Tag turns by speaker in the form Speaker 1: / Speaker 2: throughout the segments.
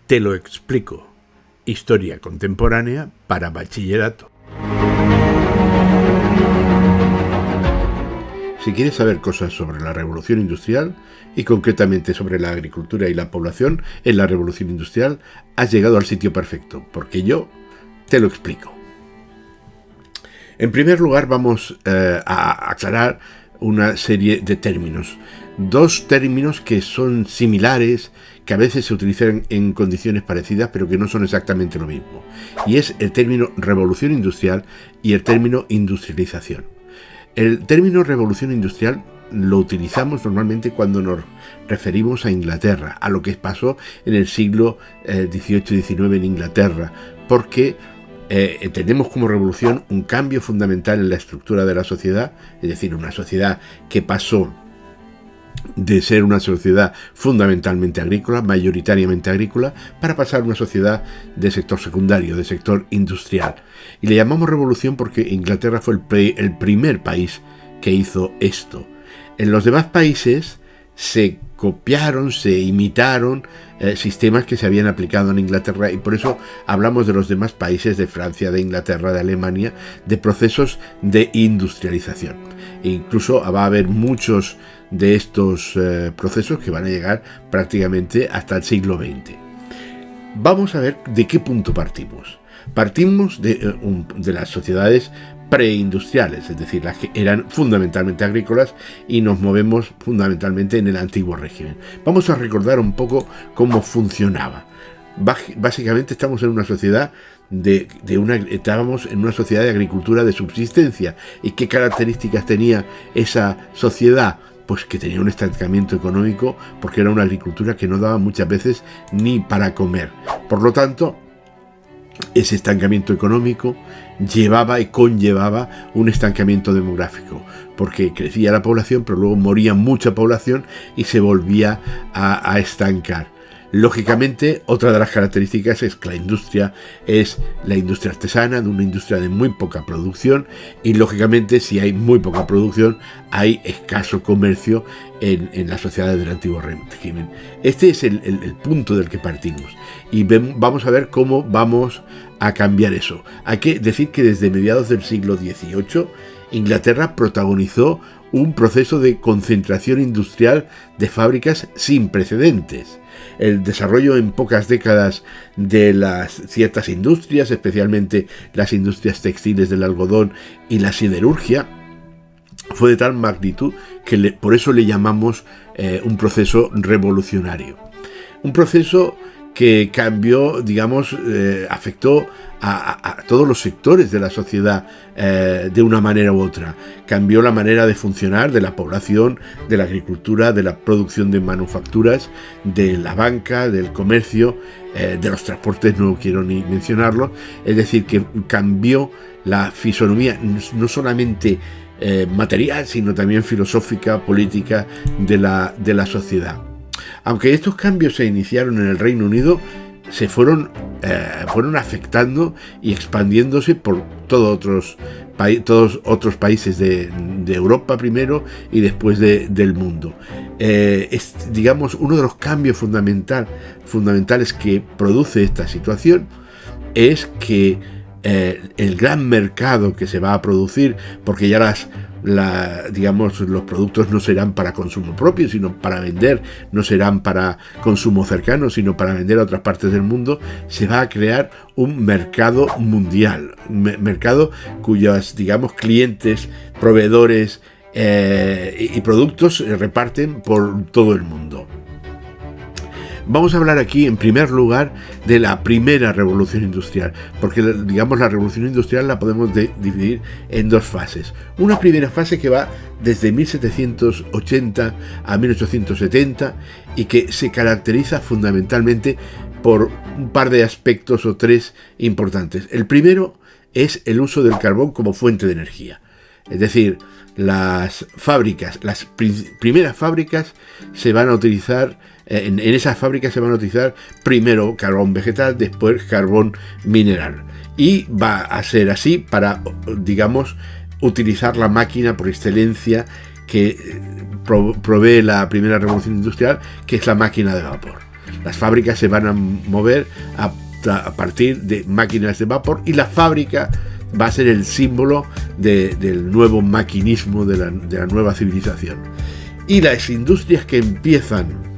Speaker 1: Te lo explico. Historia contemporánea para bachillerato. Si quieres saber cosas sobre la Revolución Industrial y concretamente sobre la agricultura y la población en la Revolución Industrial, has llegado al sitio perfecto, porque yo te lo explico. En primer lugar, vamos a aclarar una serie de términos. Dos términos que son similares, que a veces se utilizan en condiciones parecidas, pero que no son exactamente lo mismo. Y es el término revolución industrial y el término industrialización. El término revolución industrial lo utilizamos normalmente cuando nos referimos a Inglaterra, a lo que pasó en el siglo XVIII y XIX en Inglaterra, porque entendemos como revolución un cambio fundamental en la estructura de la sociedad, es decir, una sociedad que pasó de ser una sociedad fundamentalmente agrícola, mayoritariamente agrícola, para pasar a una sociedad de sector secundario, de sector industrial. Y le llamamos revolución porque Inglaterra fue el primer país que hizo esto. En los demás países se copiaron, se imitaron sistemas que se habían aplicado en Inglaterra, y por eso hablamos de los demás países, de Francia, de Inglaterra, de Alemania, de procesos de industrialización. E incluso va a haber muchos de estos procesos que van a llegar prácticamente hasta el siglo XX. Vamos a ver de qué punto partimos. Partimos de las sociedades preindustriales, es decir, las que eran fundamentalmente agrícolas, y nos movemos fundamentalmente en el antiguo régimen. Vamos a recordar un poco cómo funcionaba. Básicamente estamos en una sociedad estábamos en una sociedad de agricultura de subsistencia. ¿Y qué características tenía esa sociedad? Pues que tenía un estancamiento económico, porque era una agricultura que no daba muchas veces ni para comer. Por lo tanto, ese estancamiento económico llevaba y conllevaba un estancamiento demográfico, porque crecía la población, pero luego moría mucha población y se volvía a estancar. Lógicamente, otra de las características es que la industria es la industria artesana, de una industria de muy poca producción, y lógicamente si hay muy poca producción hay escaso comercio en las sociedades del antiguo régimen. Este es el punto del que partimos, y vamos a ver cómo vamos a cambiar eso. Hay que decir que desde mediados del siglo XVIII Inglaterra protagonizó un proceso de concentración industrial de fábricas sin precedentes. El desarrollo en pocas décadas de las ciertas industrias, especialmente las industrias textiles del algodón y la siderurgia, fue de tal magnitud que por eso le llamamos un proceso revolucionario. Un proceso que cambió, afectó a todos los sectores de la sociedad de una manera u otra. Cambió la manera de funcionar de la población, de la agricultura, de la producción de manufacturas, de la banca, del comercio, de los transportes, no quiero ni mencionarlo. Es decir, que cambió la fisonomía, no solamente material, sino también filosófica, política de la sociedad. Aunque estos cambios se iniciaron en el Reino Unido, se fueron afectando y expandiéndose por todos otros países de Europa primero y después del mundo. Es, uno de los cambios fundamentales que produce esta situación es que el gran mercado que se va a producir, porque ya los productos no serán para consumo propio, sino para vender, no serán para consumo cercano, sino para vender a otras partes del mundo, se va a crear un mercado mundial, mercado cuyos, clientes, proveedores y productos se reparten por todo el mundo. Vamos a hablar aquí, en primer lugar, de la primera revolución industrial, porque, la revolución industrial la podemos dividir en dos fases. Una primera fase que va desde 1780 a 1870 y que se caracteriza fundamentalmente por un par de aspectos o tres importantes. El primero es el uso del carbón como fuente de energía. Es decir, las primeras fábricas se van a utilizar, en esas fábricas se van a utilizar primero carbón vegetal, después carbón mineral. Y va a ser así para, utilizar la máquina por excelencia que provee la primera revolución industrial, que es la máquina de vapor. Las fábricas se van a mover a partir de máquinas de vapor, y la fábrica va a ser el símbolo del nuevo maquinismo de la nueva civilización. Y las industrias que empiezan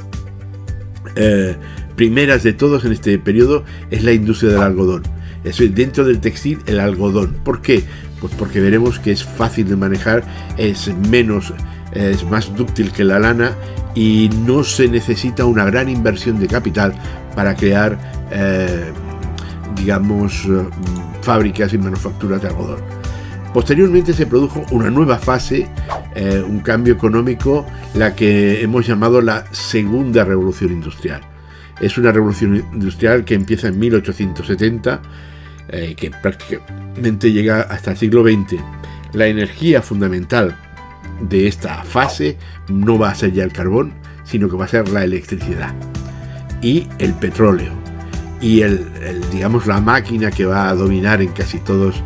Speaker 1: primeras de todos en este periodo es la industria del algodón. Es decir, dentro del textil, el algodón. ¿Por qué? Pues porque veremos que es fácil de manejar, es más dúctil que la lana, y no se necesita una gran inversión de capital para crear fábricas y manufacturas de algodón. Posteriormente se produjo una nueva fase, un cambio económico, la que hemos llamado la Segunda Revolución Industrial. Es una revolución industrial que empieza en 1870, que prácticamente llega hasta el siglo XX. La energía fundamental de esta fase no va a ser ya el carbón, sino que va a ser la electricidad y el petróleo. Y la máquina que va a dominar en casi todos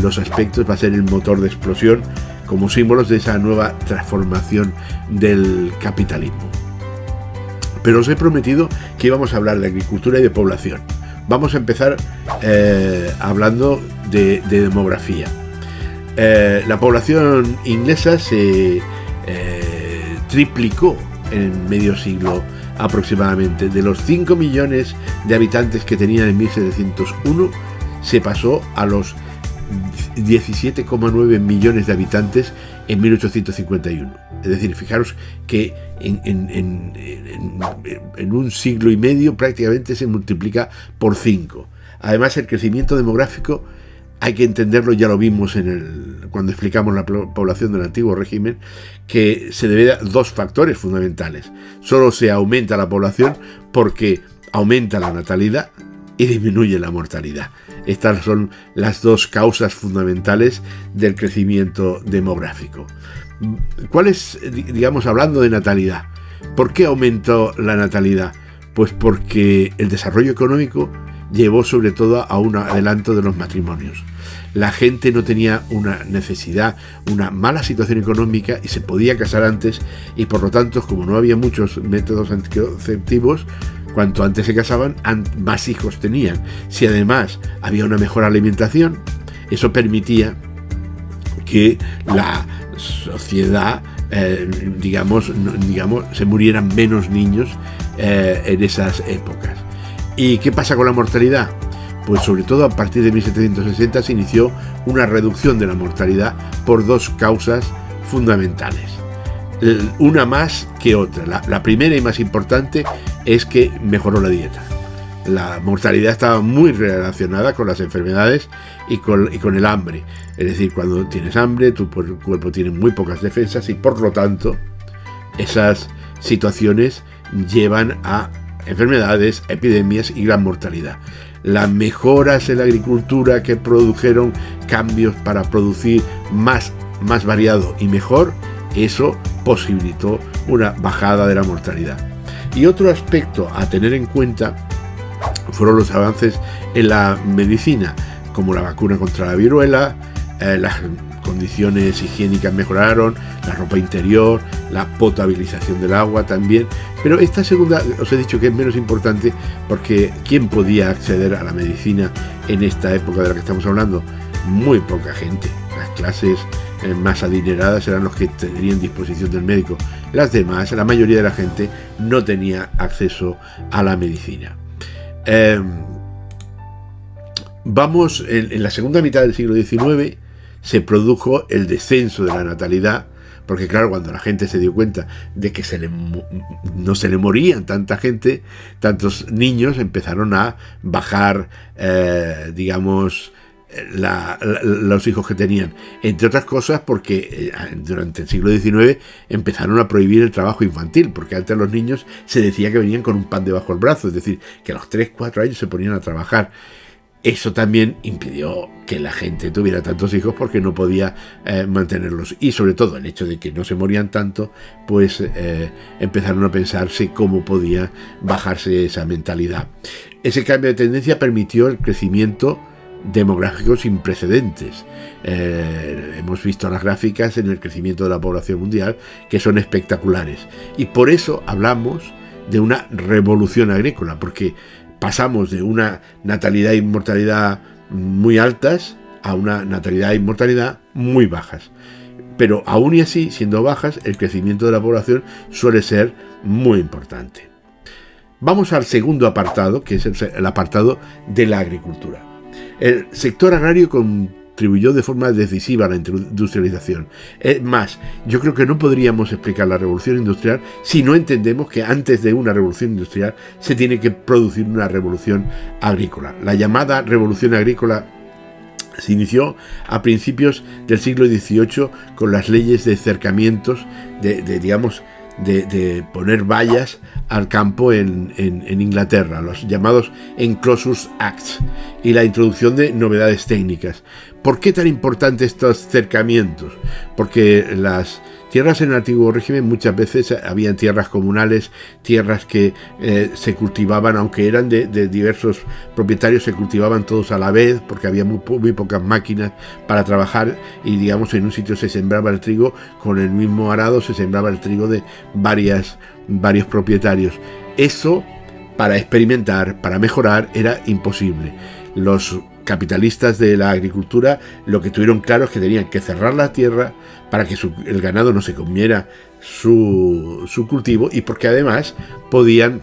Speaker 1: los aspectos va a ser el motor de explosión, como símbolos de esa nueva transformación del capitalismo. Pero os he prometido que íbamos a hablar de agricultura y de población. Vamos a empezar hablando de demografía. La población inglesa se triplicó en medio siglo aproximadamente. De los 5 millones de habitantes que tenía en 1701, se pasó a los 17,9 millones de habitantes en 1851. Es decir, fijaros que en un siglo y medio prácticamente se multiplica por 5. Además, el crecimiento demográfico hay que entenderlo, ya lo vimos cuando explicamos la población del antiguo régimen, que se debe a dos factores fundamentales. Solo se aumenta la población porque aumenta la natalidad y disminuye la mortalidad. Estas son las dos causas fundamentales del crecimiento demográfico. ¿Cuál es, hablando de natalidad? ¿Por qué aumentó la natalidad? Pues porque el desarrollo económico llevó sobre todo a un adelanto de los matrimonios. La gente no tenía una necesidad, una mala situación económica, y se podía casar antes, y por lo tanto, como no había muchos métodos anticonceptivos, cuanto antes se casaban, más hijos tenían. Si además había una mejor alimentación, eso permitía que la sociedad, se murieran menos niños en esas épocas. ¿Y qué pasa con la mortalidad? Pues sobre todo a partir de 1760 se inició una reducción de la mortalidad por dos causas fundamentales. Una más que otra. La primera y más importante es que mejoró la dieta. La mortalidad estaba muy relacionada con las enfermedades y con el hambre. Es decir, cuando tienes hambre, tu cuerpo tiene muy pocas defensas, y por lo tanto esas situaciones llevan a enfermedades, epidemias y gran mortalidad. Las mejoras en la agricultura que produjeron cambios para producir más variado y mejor, eso posibilitó una bajada de la mortalidad. Y otro aspecto a tener en cuenta fueron los avances en la medicina, como la vacuna contra la viruela, las condiciones higiénicas mejoraron, la ropa interior, la potabilización del agua también. Pero esta segunda os he dicho que es menos importante, porque ¿quién podía acceder a la medicina en esta época de la que estamos hablando? Muy poca gente. Las clases más adineradas eran los que tenían disposición del médico. Las demás, la mayoría de la gente, no tenía acceso a la medicina. En la segunda mitad del siglo XIX se produjo el descenso de la natalidad, porque claro, cuando la gente se dio cuenta de que no se le morían tanta gente, tantos niños, empezaron a bajar, los hijos que tenían, entre otras cosas porque durante el siglo XIX empezaron a prohibir el trabajo infantil, porque antes los niños se decía que venían con un pan debajo del brazo, es decir, que a los 3-4 años se ponían a trabajar. Eso también impidió que la gente tuviera tantos hijos, porque no podía mantenerlos, y sobre todo el hecho de que no se morían tanto, pues empezaron a pensarse cómo podía bajarse esa mentalidad. Ese cambio de tendencia permitió el crecimiento demográfico sin precedentes. Hemos visto las gráficas en el crecimiento de la población mundial, que son espectaculares, y por eso hablamos de una revolución agrícola, porque pasamos de una natalidad y mortalidad muy altas a una natalidad y mortalidad muy bajas. Pero aún y así, siendo bajas, el crecimiento de la población suele ser muy importante. Vamos al segundo apartado, que es el apartado de la agricultura. El sector agrario contribuyó de forma decisiva a la industrialización. Es más, yo creo que no podríamos explicar la revolución industrial si no entendemos que antes de una revolución industrial se tiene que producir una revolución agrícola. La llamada revolución agrícola se inició a principios del siglo XVIII con las leyes de cercamientos, de poner vallas al campo en Inglaterra, los llamados Enclosures Acts, y la introducción de novedades técnicas. ¿Por qué tan importantes estos cercamientos? Porque las tierras en el antiguo régimen muchas veces habían tierras comunales, tierras que se cultivaban, aunque eran de diversos propietarios, se cultivaban todos a la vez, porque había muy pocas máquinas para trabajar, y digamos en un sitio se sembraba el trigo, con el mismo arado se sembraba el trigo de varios propietarios. Eso, para experimentar, para mejorar, era imposible. Los capitalistas de la agricultura lo que tuvieron claro es que tenían que cerrar la tierra para que el ganado no se comiera su cultivo, y porque además podían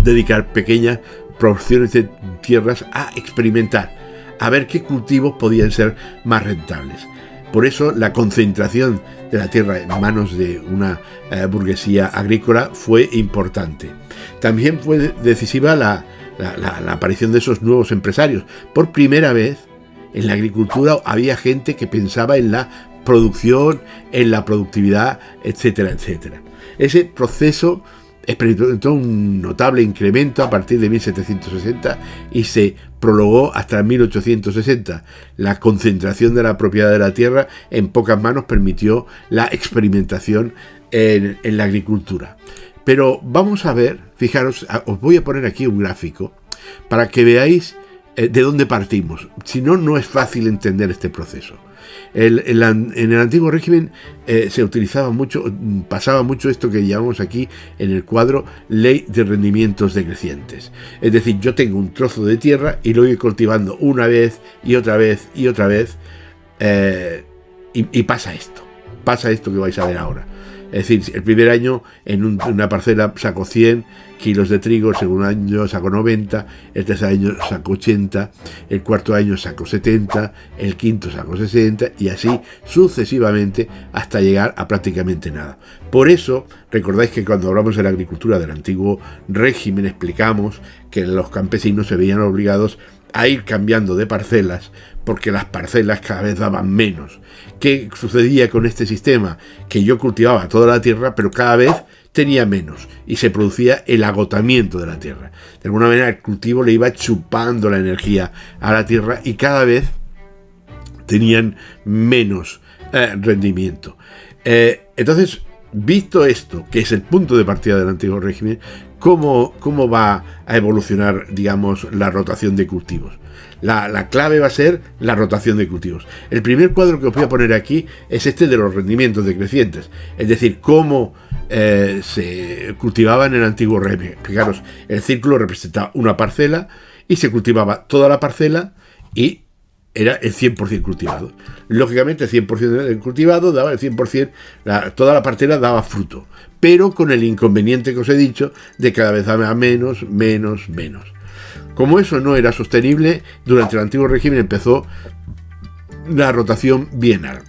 Speaker 1: dedicar pequeñas porciones de tierras a experimentar, a ver qué cultivos podían ser más rentables. Por eso la concentración de la tierra en manos de una burguesía agrícola fue importante. También fue decisiva la aparición de esos nuevos empresarios. Por primera vez en la agricultura había gente que pensaba en la producción, en la productividad, etcétera, etcétera. Ese proceso experimentó un notable incremento a partir de 1760 y se prolongó hasta 1860. La concentración de la propiedad de la tierra en pocas manos permitió la experimentación en la agricultura. Pero vamos a ver, fijaros, os voy a poner aquí un gráfico para que veáis de dónde partimos. Si no, no es fácil entender este proceso. En el antiguo régimen se utilizaba mucho, pasaba mucho esto que llamamos aquí en el cuadro ley de rendimientos decrecientes. Es decir, yo tengo un trozo de tierra y lo voy cultivando una vez y otra vez y otra vez, y pasa esto que vais a ver ahora. Es decir, el primer año en una parcela saco 100 kilos de trigo, el segundo año saco 90, el tercer año saco 80, el cuarto año saco 70, el quinto saco 60, y así sucesivamente hasta llegar a prácticamente nada. Por eso, recordáis que cuando hablamos de la agricultura del antiguo régimen explicamos que los campesinos se veían obligados a ir cambiando de parcelas, porque las parcelas cada vez daban menos. ¿Qué sucedía con este sistema? Que yo cultivaba toda la tierra, pero cada vez tenía menos, y se producía el agotamiento de la tierra. De alguna manera el cultivo le iba chupando la energía a la tierra y cada vez tenían menos rendimiento. Entonces, visto esto, que es el punto de partida del antiguo régimen, ¿cómo va a evolucionar, digamos, la rotación de cultivos? La clave va a ser la rotación de cultivos. El primer cuadro que os voy a poner aquí es este de los rendimientos decrecientes, es decir, cómo se cultivaba en el antiguo régimen. Fijaros, el círculo representaba una parcela y se cultivaba toda la parcela y era el 100% cultivado. Lógicamente el 100% cultivado daba el 100%, toda la parcela daba fruto, pero con el inconveniente que os he dicho de cada vez daba menos. Como eso no era sostenible, durante el antiguo régimen empezó la rotación bienal.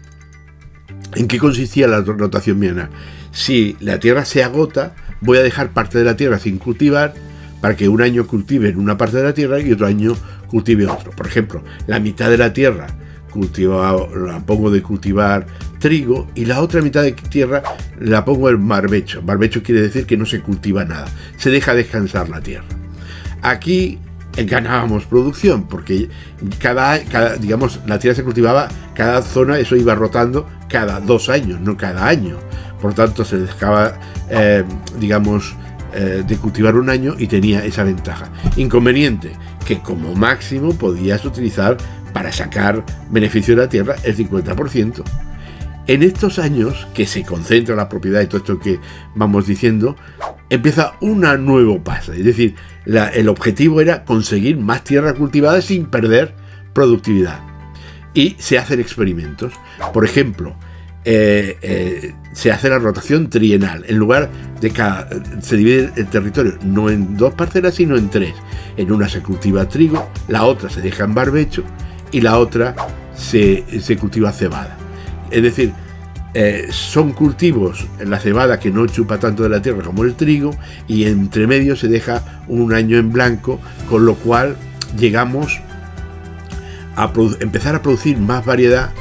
Speaker 1: ¿En qué consistía la rotación bienal? Si la tierra se agota, voy a dejar parte de la tierra sin cultivar para que un año cultive en una parte de la tierra y otro año cultive otro. Por ejemplo, la mitad de la tierra la pongo de cultivar trigo y la otra mitad de tierra la pongo en barbecho. Barbecho quiere decir que no se cultiva nada, se deja descansar la tierra. Aquí ganábamos producción porque digamos, la tierra se cultivaba cada zona, eso iba rotando cada 2 años, no cada año. Por tanto, se dejaba, de cultivar un año y tenía esa ventaja. Inconveniente, que como máximo podías utilizar para sacar beneficio de la tierra el 50%. En estos años que se concentra la propiedad y todo esto que vamos diciendo, empieza una nueva paso. Es decir, el objetivo era conseguir más tierra cultivada sin perder productividad. Y se hacen experimentos. Por ejemplo, se hace la rotación trienal. En lugar de se divide el territorio no en 2 parcelas, sino en 3. En una se cultiva trigo, la otra se deja en barbecho y la otra se cultiva cebada. Es decir, son cultivos, la cebada que no chupa tanto de la tierra como el trigo, y entre medio se deja un año en blanco, con lo cual llegamos a empezar a producir más variedad,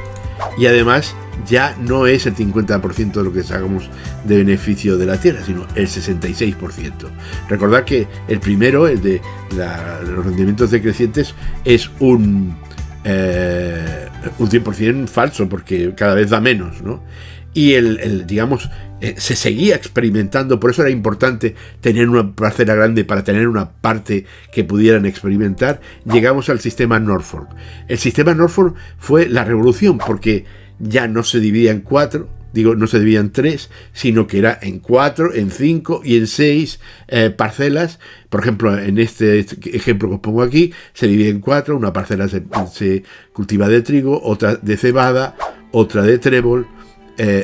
Speaker 1: y además ya no es el 50% de lo que sacamos de beneficio de la tierra, sino el 66%. Recordad que el primero, el de los rendimientos decrecientes, es un 100% falso, porque cada vez da menos, ¿no? Y digamos, se seguía experimentando. Por eso era importante tener una parcela grande para tener una parte que pudieran experimentar. Llegamos al sistema Norfolk. El sistema Norfolk fue la revolución, porque ya no se dividía en 4, no se dividía en 3, sino que era en 4, en 5 y en 6 parcelas. Por ejemplo, en este ejemplo que os pongo aquí, se divide en 4, una parcela se cultiva de trigo, otra de cebada, otra de trébol,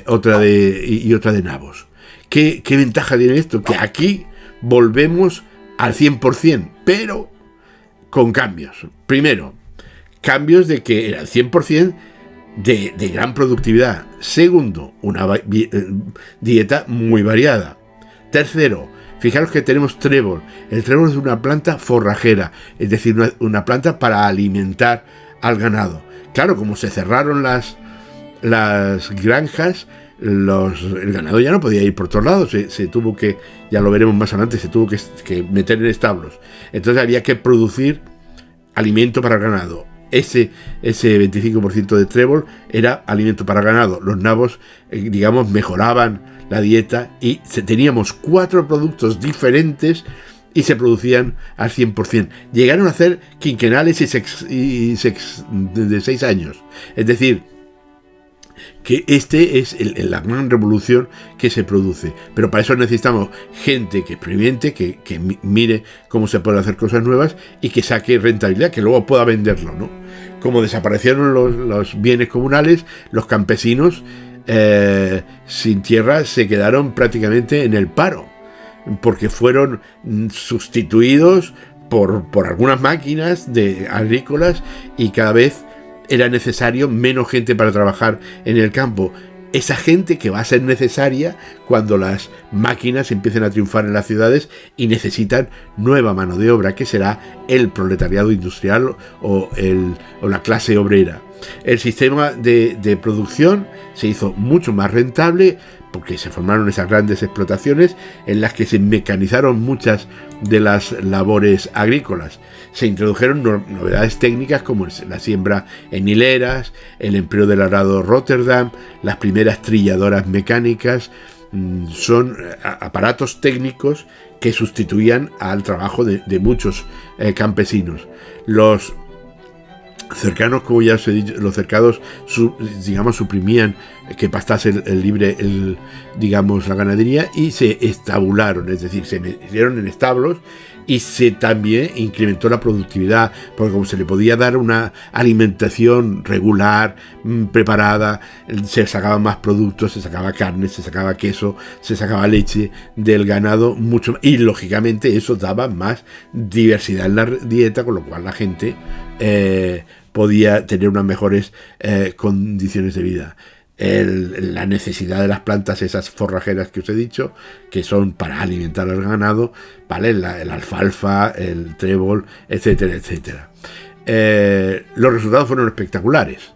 Speaker 1: otra de nabos. ¿Qué ventaja tiene esto? Que aquí volvemos al 100%, pero con cambios. Primero, cambios de que era el 100% de gran productividad. Segundo, una dieta muy variada. Tercero, fijaros que tenemos trébol. El trébol es una planta forrajera, es decir, una planta para alimentar al ganado. Claro, como se cerraron las granjas, el ganado ya no podía ir por todos lados, se tuvo que, ya lo veremos más adelante, se tuvo que meter en establos. Entonces había que producir alimento para el ganado. Ese 25% de trébol era alimento para ganado. Los nabos, digamos, mejoraban la dieta, y teníamos 4 productos diferentes y se producían al 100%. Llegaron a hacer quinquenales de 6 años. Es decir, que este es la gran revolución que se produce. Pero para eso necesitamos gente que experimente, que mire cómo se pueden hacer cosas nuevas y que saque rentabilidad, que luego pueda venderlo, ¿no? Como desaparecieron los bienes comunales, los campesinos sin tierra se quedaron prácticamente en el paro, porque fueron sustituidos por algunas máquinas agrícolas, y cada vez era necesario menos gente para trabajar en el campo. Esa gente que va a ser necesaria cuando las máquinas empiecen a triunfar en las ciudades y necesitan nueva mano de obra, que será el proletariado industrial o la clase obrera. El sistema de producción se hizo mucho más rentable, porque se formaron esas grandes explotaciones en las que se mecanizaron muchas de las labores agrícolas. Se introdujeron novedades técnicas como la siembra en hileras, el empleo del arado Rotterdam, las primeras trilladoras mecánicas. Son aparatos técnicos que sustituían al trabajo de muchos campesinos. Los cercanos, como ya os he dicho, los cercados, digamos, suprimían que pastase la ganadería, y se estabularon, es decir, se metieron en establos, y se también incrementó la productividad, porque como se le podía dar una alimentación regular, preparada, se sacaban más productos, se sacaba carne, se sacaba queso, se sacaba leche del ganado, mucho, y lógicamente eso daba más diversidad en la dieta, con lo cual la gente podía tener unas mejores condiciones de vida. La necesidad de las plantas, esas forrajeras que os he dicho, que son para alimentar al ganado, ¿vale? El alfalfa, el trébol, etcétera, etcétera. Los resultados fueron espectaculares.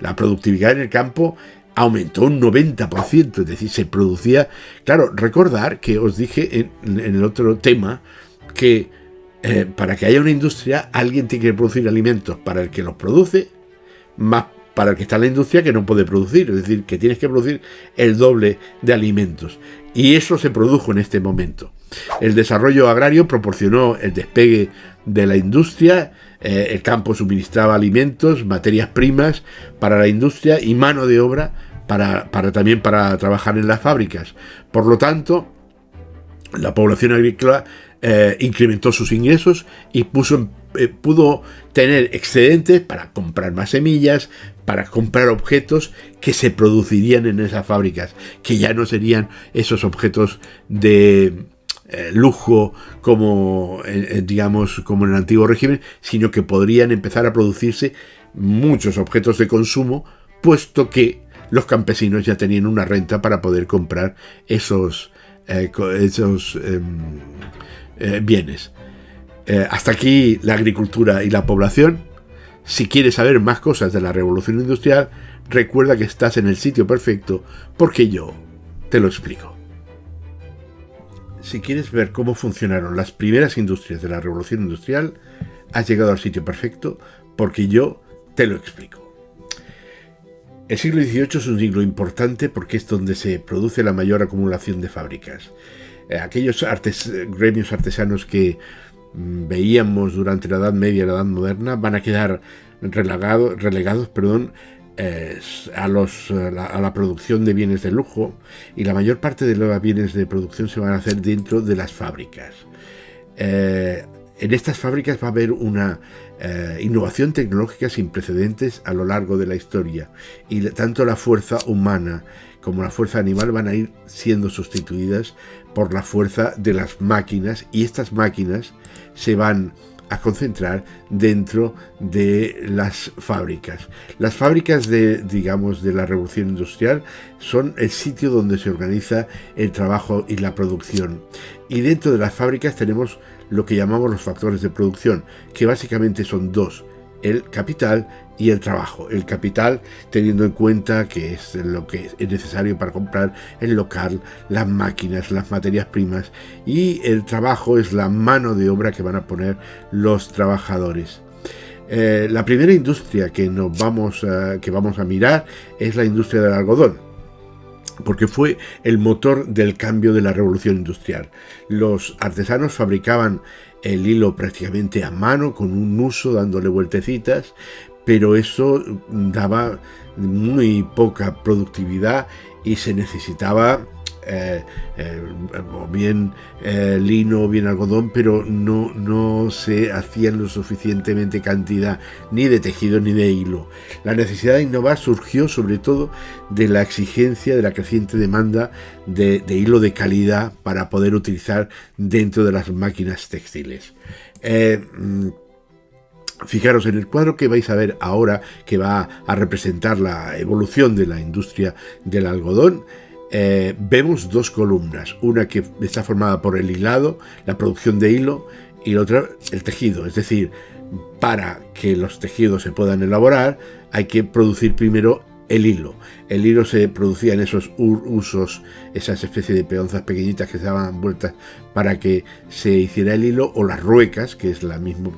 Speaker 1: La productividad en el campo aumentó un 90%, es decir, se producía. Claro, recordar que os dije en el otro tema que para que haya una industria, alguien tiene que producir alimentos para el que los produce, más para el que está en la industria que no puede producir. Es decir, que tienes que producir el doble de alimentos. Y eso se produjo en este momento. El desarrollo agrario proporcionó el despegue de la industria. El campo suministraba alimentos, materias primas para la industria y mano de obra también para trabajar en las fábricas. Por lo tanto, la población agrícola incrementó sus ingresos y pudo tener excedentes para comprar más semillas, para comprar objetos que se producirían en esas fábricas, que ya no serían esos objetos de lujo como digamos como en el antiguo régimen, sino que podrían empezar a producirse muchos objetos de consumo, puesto que los campesinos ya tenían una renta para poder comprar esos bienes. Hasta aquí la agricultura y la población. Si quieres saber más cosas de la revolución industrial, recuerda que estás en el sitio perfecto, porque yo te lo explico. Si quieres ver cómo funcionaron las primeras industrias de la revolución industrial, has llegado al sitio perfecto, porque yo te lo explico. El siglo XVIII es un siglo importante porque es donde se produce la mayor acumulación de fábricas. Aquellos gremios artesanos que veíamos durante la Edad Media y la Edad Moderna van a quedar relegados a la producción de bienes de lujo, y la mayor parte de los bienes de producción se van a hacer dentro de las fábricas. En estas fábricas va a haber una innovación tecnológica sin precedentes a lo largo de la historia, y tanto la fuerza humana como la fuerza animal van a ir siendo sustituidas por la fuerza de las máquinas, y estas máquinas se van a concentrar dentro de las fábricas. Las fábricas de la revolución industrial son el sitio donde se organiza el trabajo y la producción. Y dentro de las fábricas tenemos lo que llamamos los factores de producción, que básicamente son dos: el capital y el trabajo. El capital, teniendo en cuenta que es lo que es necesario para comprar el local, las máquinas, las materias primas, y el trabajo es la mano de obra que van a poner los trabajadores. La primera industria que vamos a mirar es la industria del algodón, porque fue el motor del cambio de la revolución industrial. Los artesanos fabricaban el hilo prácticamente a mano, con un nuso dándole vueltecitas, pero eso daba muy poca productividad y se necesitaba o bien lino o bien algodón, pero no se hacían lo suficientemente cantidad ni de tejido ni de hilo. La necesidad de innovar surgió sobre todo de la exigencia de la creciente demanda de hilo de calidad para poder utilizar dentro de las máquinas textiles. Fijaros en el cuadro que vais a ver ahora, que va a representar la evolución de la industria del algodón. Vemos dos columnas, una que está formada por el hilado, la producción de hilo, y la otra el tejido. Es decir, para que los tejidos se puedan elaborar hay que producir primero el hilo. El hilo se producía en esos usos, esas especies de peonzas pequeñitas que se daban vueltas para que se hiciera el hilo, o las ruecas, que es el mismo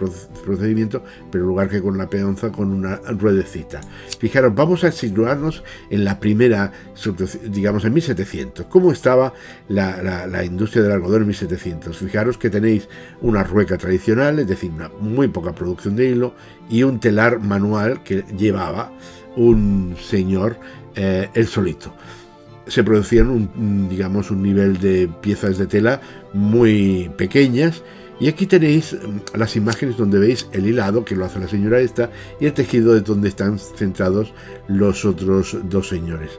Speaker 1: procedimiento, pero en lugar que con la peonza, con una ruedecita. Fijaros, vamos a situarnos en la primera, digamos en 1700. ¿Cómo estaba la industria del algodón en 1700? Fijaros que tenéis una rueca tradicional, es decir, una muy poca producción de hilo, y un telar manual que llevaba un señor él solito. Se producían un nivel de piezas de tela muy pequeñas, y aquí tenéis las imágenes donde veis el hilado, que lo hace la señora esta, y el tejido de donde están centrados los otros dos señores.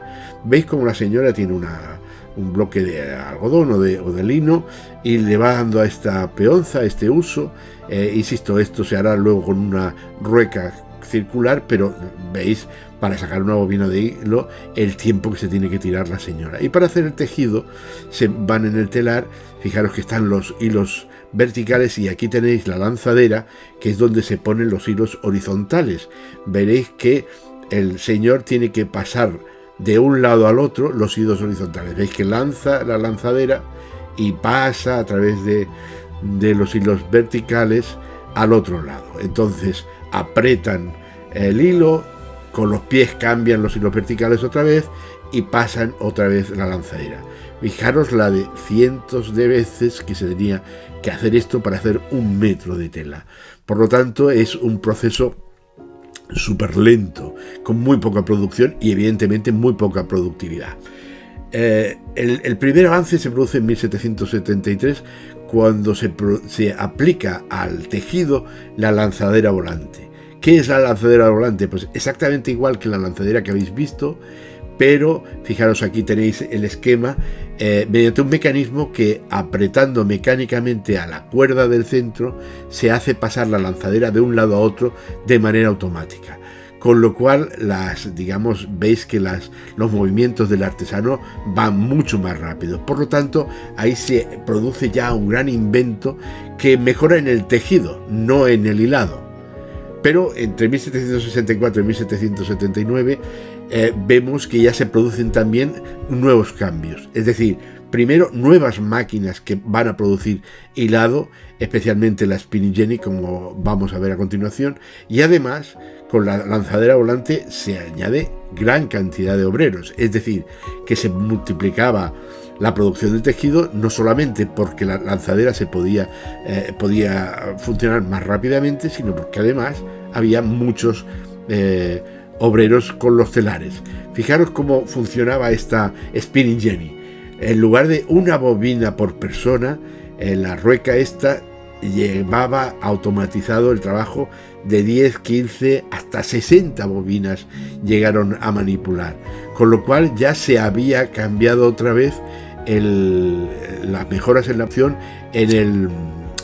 Speaker 1: Veis como la señora tiene un bloque de algodón o de lino, y le va dando a esta peonza, a este uso. Insisto, esto se hará luego con una rueca circular, pero veis, para sacar una bobina de hilo, el tiempo que se tiene que tirar la señora. Y para hacer el tejido se van en el telar. Fijaros que están los hilos verticales, y aquí tenéis la lanzadera, que es donde se ponen los hilos horizontales. Veréis que el señor tiene que pasar de un lado al otro los hilos horizontales. Veis que lanza la lanzadera y pasa a través de los hilos verticales al otro lado. Entonces apretan el hilo, con los pies cambian los hilos verticales otra vez y pasan otra vez la lanzadera. Fijaros la de cientos de veces que se tenía que hacer esto para hacer 1 metro de tela. Por lo tanto, es un proceso súper lento, con muy poca producción y evidentemente muy poca productividad. El primer avance se produce en 1773 cuando se aplica al tejido la lanzadera volante. ¿Qué es la lanzadera volante? Pues exactamente igual que la lanzadera que habéis visto, pero fijaros, aquí tenéis el esquema mediante un mecanismo que, apretando mecánicamente a la cuerda del centro, se hace pasar la lanzadera de un lado a otro de manera automática. Con lo cual, veis que los movimientos del artesano van mucho más rápido. Por lo tanto, ahí se produce ya un gran invento que mejora en el tejido, no en el hilado. Pero entre 1764 y 1779 vemos que ya se producen también nuevos cambios. Es decir, primero nuevas máquinas que van a producir hilado, especialmente la spinning jenny, como vamos a ver a continuación, y además con la lanzadera volante se añade gran cantidad de obreros, es decir, que se multiplicaba la producción de tejido, no solamente porque la lanzadera podía funcionar más rápidamente, sino porque además había muchos obreros con los telares. Fijaros cómo funcionaba esta spinning jenny. En lugar de una bobina por persona, la rueca esta llevaba automatizado el trabajo de 10, 15, hasta 60 bobinas llegaron a manipular, con lo cual ya se había cambiado otra vez las mejoras en la opción en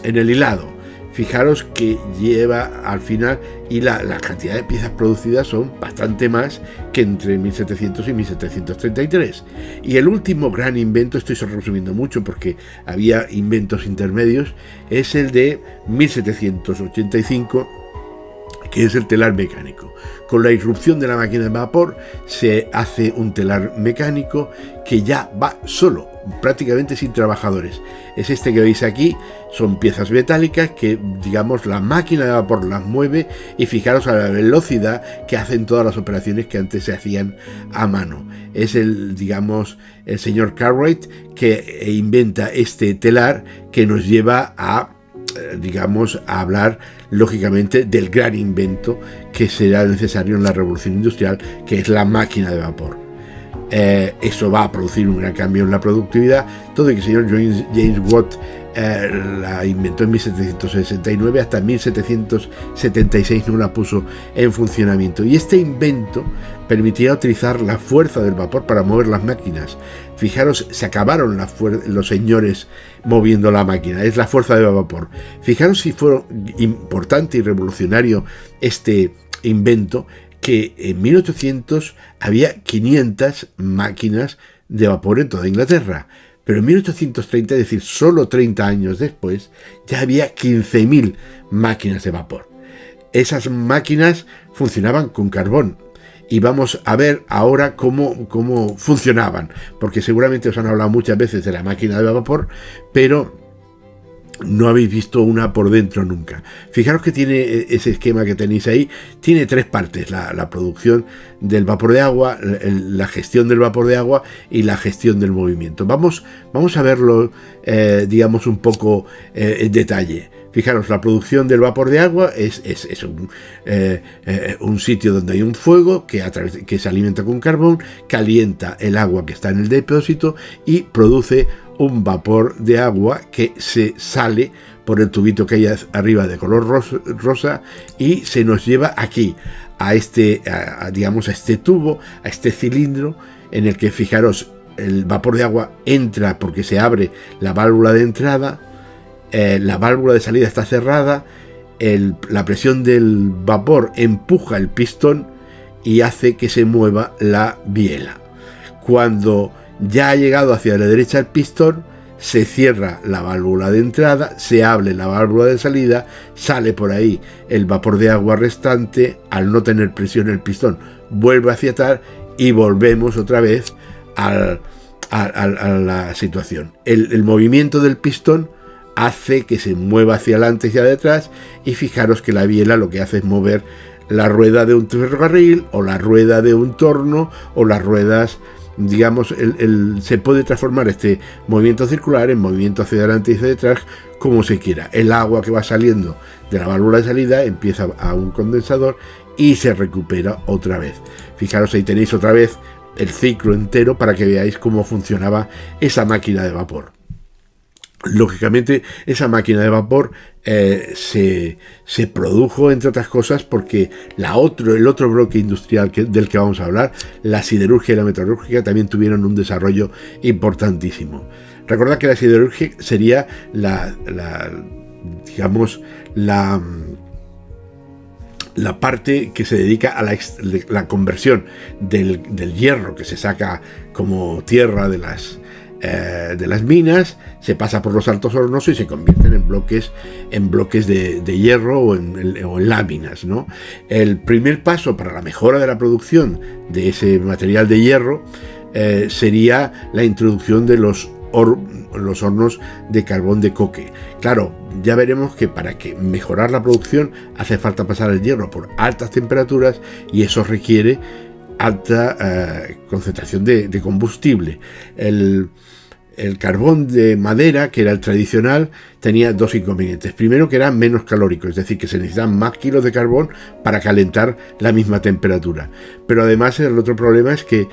Speaker 1: el hilado. Fijaros que lleva al final, y la cantidad de piezas producidas son bastante más que entre 1700 y 1733. Y el último gran invento, estoy resumiendo mucho porque había inventos intermedios, es el de 1785, que es el telar mecánico. Con la irrupción de la máquina de vapor se hace un telar mecánico que ya va solo, prácticamente sin trabajadores. Es este que veis aquí, son piezas metálicas que, la máquina de vapor las mueve, y fijaros a la velocidad que hacen todas las operaciones que antes se hacían a mano. Es el señor Cartwright que inventa este telar que nos lleva a hablar lógicamente del gran invento que será necesario en la revolución industrial, que es la máquina de vapor. Eso va a producir un gran cambio en la productividad, todo que el señor James Watt la inventó en 1769, hasta 1776 no la puso en funcionamiento, y este invento permitía utilizar la fuerza del vapor para mover las máquinas. Fijaros, se acabaron los señores moviendo la máquina, es la fuerza del vapor. Fijaros si fue importante y revolucionario este invento, que en 1800 había 500 máquinas de vapor en toda Inglaterra, pero en 1830, es decir, solo 30 años después, ya había 15.000 máquinas de vapor. Esas máquinas funcionaban con carbón, y vamos a ver ahora cómo funcionaban, porque seguramente os han hablado muchas veces de la máquina de vapor, pero no habéis visto una por dentro nunca. Fijaros que tiene ese esquema que tenéis ahí, tiene tres partes: la producción del vapor de agua, la gestión del vapor de agua y la gestión del movimiento. Vamos a verlo, un poco en detalle. Fijaros, la producción del vapor de agua es un sitio donde hay un fuego que se alimenta con carbón, calienta el agua que está en el depósito y produce un vapor de agua que se sale por el tubito que hay arriba de color rosa y se nos lleva aquí a este tubo, a este cilindro, en el que, fijaros, el vapor de agua entra porque se abre la válvula de entrada, la válvula de salida está cerrada, la presión del vapor empuja el pistón y hace que se mueva la biela. Cuando ya ha llegado hacia la derecha el pistón, se cierra la válvula de entrada, se abre la válvula de salida, sale por ahí el vapor de agua restante. Al no tener presión el pistón vuelve hacia atrás y volvemos otra vez a la situación. El movimiento del pistón hace que se mueva hacia adelante y hacia detrás, y fijaros que la biela lo que hace es mover la rueda de un ferrocarril o la rueda de un torno o las ruedas, se puede transformar este movimiento circular en movimiento hacia adelante y hacia detrás como se quiera. El agua que va saliendo de la válvula de salida empieza a un condensador y se recupera otra vez. Fijaros, ahí tenéis otra vez el ciclo entero para que veáis cómo funcionaba esa máquina de vapor. Lógicamente, esa máquina de vapor se produjo, entre otras cosas, porque el otro bloque industrial del que vamos a hablar, la siderurgia y la metalúrgica, también tuvieron un desarrollo importantísimo. Recordad que la siderurgia sería la parte que se dedica a la conversión del hierro que se saca como tierra de las minas, se pasa por los altos hornos y se convierten en bloques de hierro o en láminas, ¿no? El primer paso para la mejora de la producción de ese material de hierro sería la introducción de los hornos de carbón de coque. Claro, ya veremos que para mejorar la producción hace falta pasar el hierro por altas temperaturas y eso requiere alta concentración de combustible. El carbón de madera, que era el tradicional, tenía dos inconvenientes. Primero, que era menos calórico, es decir, que se necesitaban más kilos de carbón para calentar la misma temperatura. Pero además el otro problema es que,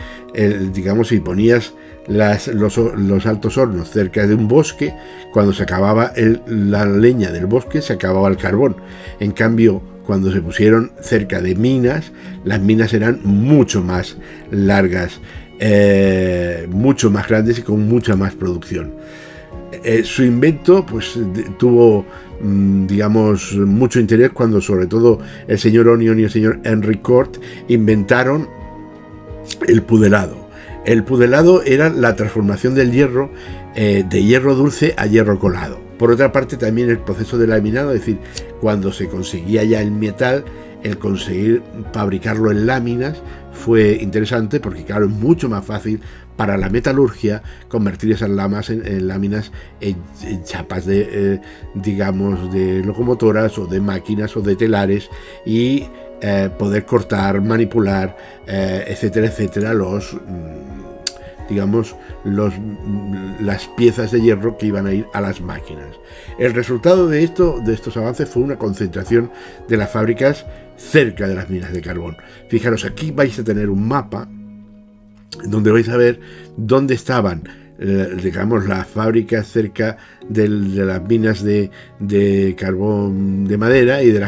Speaker 1: si ponías los altos hornos cerca de un bosque, cuando se acababa la leña del bosque, se acababa el carbón. En cambio, cuando se pusieron cerca de minas, las minas eran mucho más largas, mucho más grandes y con mucha más producción. Su invento pues tuvo mucho interés cuando sobre todo el señor Onion y el señor Henry Cort inventaron el pudelado. El pudelado era la transformación del hierro de hierro dulce a hierro colado. Por otra parte, también el proceso de laminado, es decir, cuando se conseguía ya el metal, el conseguir fabricarlo en láminas fue interesante porque, claro, es mucho más fácil para la metalurgia convertir esas láminas en chapas de locomotoras o de máquinas o de telares y poder cortar, manipular, etcétera, etcétera, las piezas de hierro que iban a ir a las máquinas. El resultado de estos avances fue una concentración de las fábricas cerca de las minas de carbón. Fijaros, aquí vais a tener un mapa donde vais a ver dónde estaban las fábricas cerca de las minas de carbón de madera y de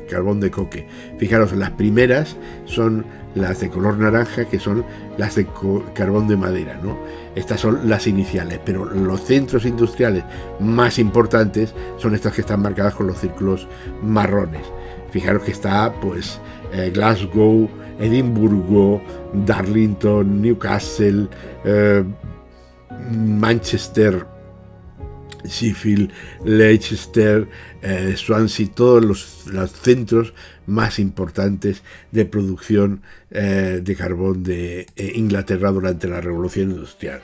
Speaker 1: carbón de coque. Fijaros, las primeras son las de color naranja, que son las de carbón de madera, ¿no? Estas son las iniciales, pero los centros industriales más importantes son estas que están marcadas con los círculos marrones. Fijaros que está Glasgow, Edimburgo, Darlington, Newcastle, Manchester, Sheffield, Leicester, Swansea, todos los centros más importantes de producción de carbón de Inglaterra durante la Revolución Industrial.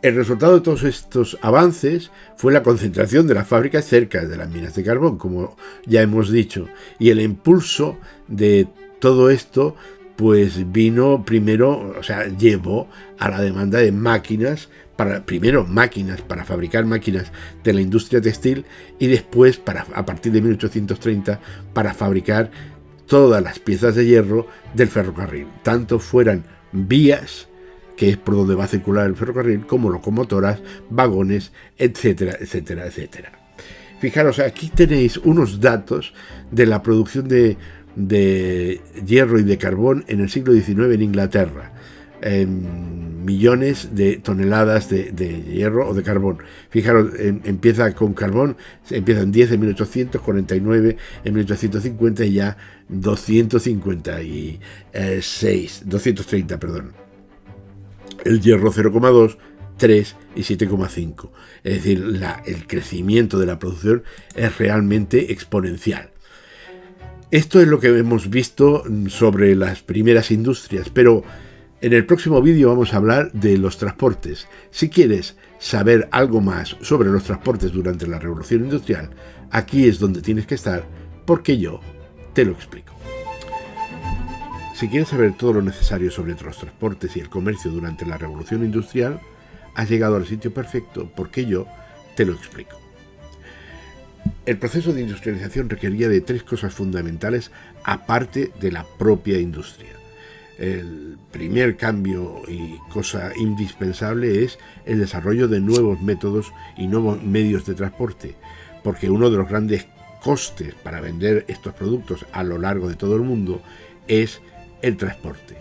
Speaker 1: El resultado de todos estos avances fue la concentración de las fábricas cerca de las minas de carbón, como ya hemos dicho, y el impulso de todo esto llevó a la demanda de máquinas, máquinas para fabricar máquinas de la industria textil y después, a partir de 1830, para fabricar todas las piezas de hierro del ferrocarril, tanto fueran vías, que es por donde va a circular el ferrocarril, como locomotoras, vagones, etcétera, etcétera, etcétera. Fijaros, aquí tenéis unos datos de la producción de hierro y de carbón en el siglo XIX en Inglaterra. Millones de toneladas de hierro o de carbón. Fijaros, empieza con carbón, empiezan 10 en 1849, en 1850 y ya 230, perdón. El hierro 0,2, 3 y 7,5. Es decir, el crecimiento de la producción es realmente exponencial. Esto es lo que hemos visto sobre las primeras industrias, pero en el próximo vídeo vamos a hablar de los transportes. Si quieres saber algo más sobre los transportes durante la Revolución Industrial, aquí es donde tienes que estar, porque yo te lo explico. Si quieres saber todo lo necesario sobre los transportes y el comercio durante la Revolución Industrial, has llegado al sitio perfecto, porque yo te lo explico. el proceso de industrialización requería de tres cosas fundamentales aparte de la propia industria. El primer cambio y cosa indispensable es el desarrollo de nuevos métodos y nuevos medios de transporte, porque uno de los grandes costes para vender estos productos a lo largo de todo el mundo es el transporte.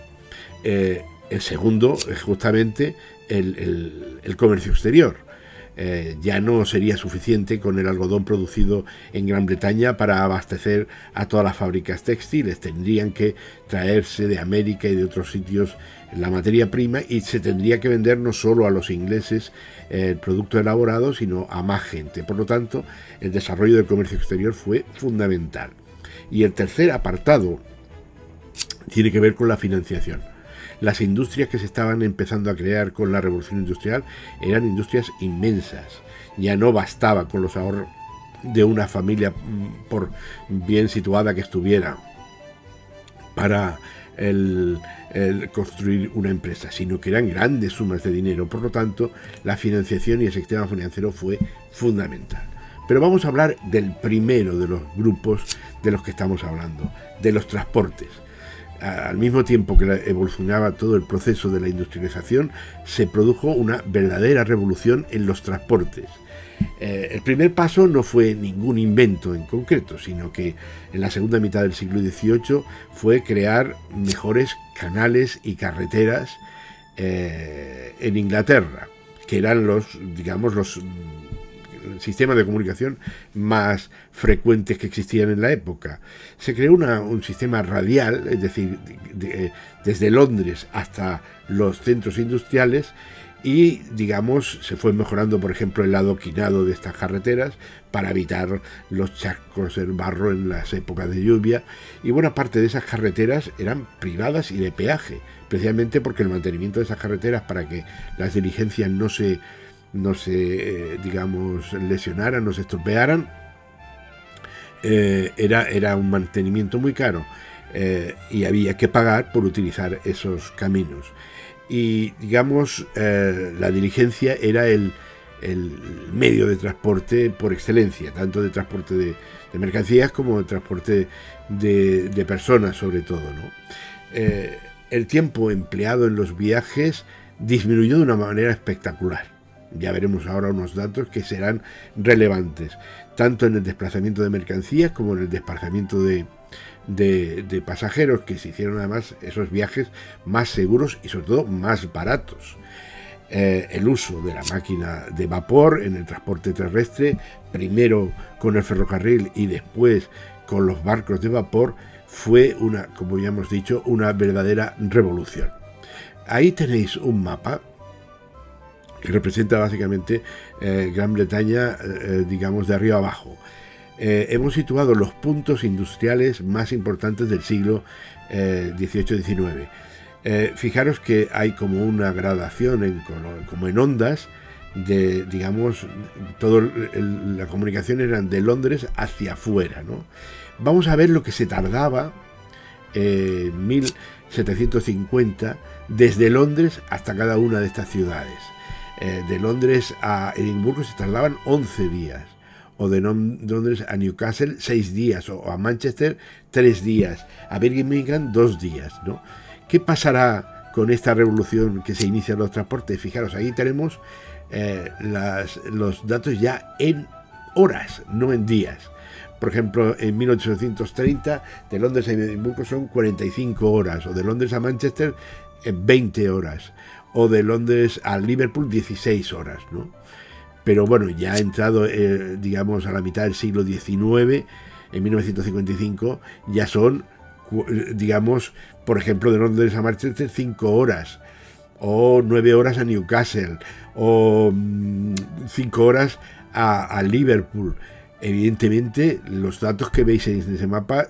Speaker 1: El segundo es justamente el comercio exterior. Ya no sería suficiente con el algodón producido en Gran Bretaña para abastecer a todas las fábricas textiles. Tendrían que traerse de América y de otros sitios la materia prima y se tendría que vender no solo a los ingleses el producto elaborado, sino a más gente. Por lo tanto, el desarrollo del comercio exterior fue fundamental. Y el tercer apartado tiene que ver con la financiación. Las industrias que se estaban empezando a crear con la revolución industrial eran industrias inmensas. Ya no bastaba con los ahorros de una familia, por bien situada que estuviera, para el construir una empresa, sino que eran grandes sumas de dinero. Por lo tanto, la financiación y el sistema financiero fue fundamental. Pero vamos a hablar del primero de los grupos de los que estamos hablando, de los transportes. Al mismo tiempo que evolucionaba todo el proceso de la industrialización, se produjo una verdadera revolución en los transportes. El primer paso no fue ningún invento en concreto, sino que en la segunda mitad del siglo XVIII fue crear mejores canales y carreteras en Inglaterra, que eran los sistemas de comunicación más frecuentes que existían en la época. Se creó un sistema radial, es decir, desde Londres hasta los centros industriales, y se fue mejorando, por ejemplo, el adoquinado de estas carreteras para evitar los charcos del barro en las épocas de lluvia, y buena parte de esas carreteras eran privadas y de peaje, precisamente porque el mantenimiento de esas carreteras, para que las diligencias no se lesionaran, no se estropearan, era un mantenimiento muy caro, y había que pagar por utilizar esos caminos. Y la diligencia era el medio de transporte por excelencia, tanto de transporte de mercancías como de transporte de personas, sobre todo, ¿no? El tiempo empleado en los viajes disminuyó de una manera espectacular. Ya veremos ahora unos datos que serán relevantes, tanto en el desplazamiento de mercancías como en el desplazamiento de pasajeros, que se hicieron además esos viajes más seguros y sobre todo más baratos. El uso de la máquina de vapor en el transporte terrestre, primero con el ferrocarril y después con los barcos de vapor, fue como ya hemos dicho, una verdadera revolución. Ahí tenéis un mapa que representa básicamente Gran Bretaña, de arriba abajo. Hemos situado los puntos industriales más importantes del siglo XVIII-XIX. Fijaros que hay como una gradación, como en ondas, la comunicación eran de Londres hacia afuera, ¿no? Vamos a ver lo que se tardaba en 1750 desde Londres hasta cada una de estas ciudades. De Londres a Edimburgo se tardaban 11 días, o de Londres a Newcastle 6 días, o a Manchester 3 días, a Birmingham 2 días, ¿no? ¿Qué pasará con esta revolución que se inicia en los transportes? Fijaros, ahí tenemos los datos ya en horas, no en días. Por ejemplo, en 1830 de Londres a Edimburgo son 45 horas, o de Londres a Manchester 20 horas, o de Londres a Liverpool 16 horas, ¿no? Pero bueno, ya ha entrado, a la mitad del siglo XIX, en 1955, ya son, por ejemplo, de Londres a Manchester 5 horas, o 9 horas a Newcastle, o 5 horas a Liverpool. Evidentemente, los datos que veis en ese mapa,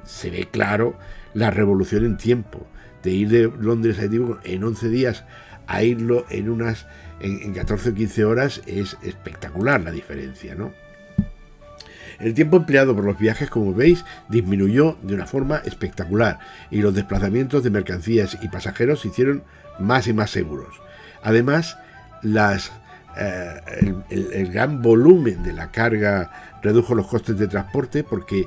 Speaker 1: se ve claro la revolución en tiempo, de ir de Londres a Edimburgo en 11 días a irlo en 14 o 15 horas. Es espectacular la diferencia, ¿no? El tiempo empleado por los viajes, como veis, disminuyó de una forma espectacular, y los desplazamientos de mercancías y pasajeros se hicieron más y más seguros. Además, las el gran volumen de la carga redujo los costes de transporte, porque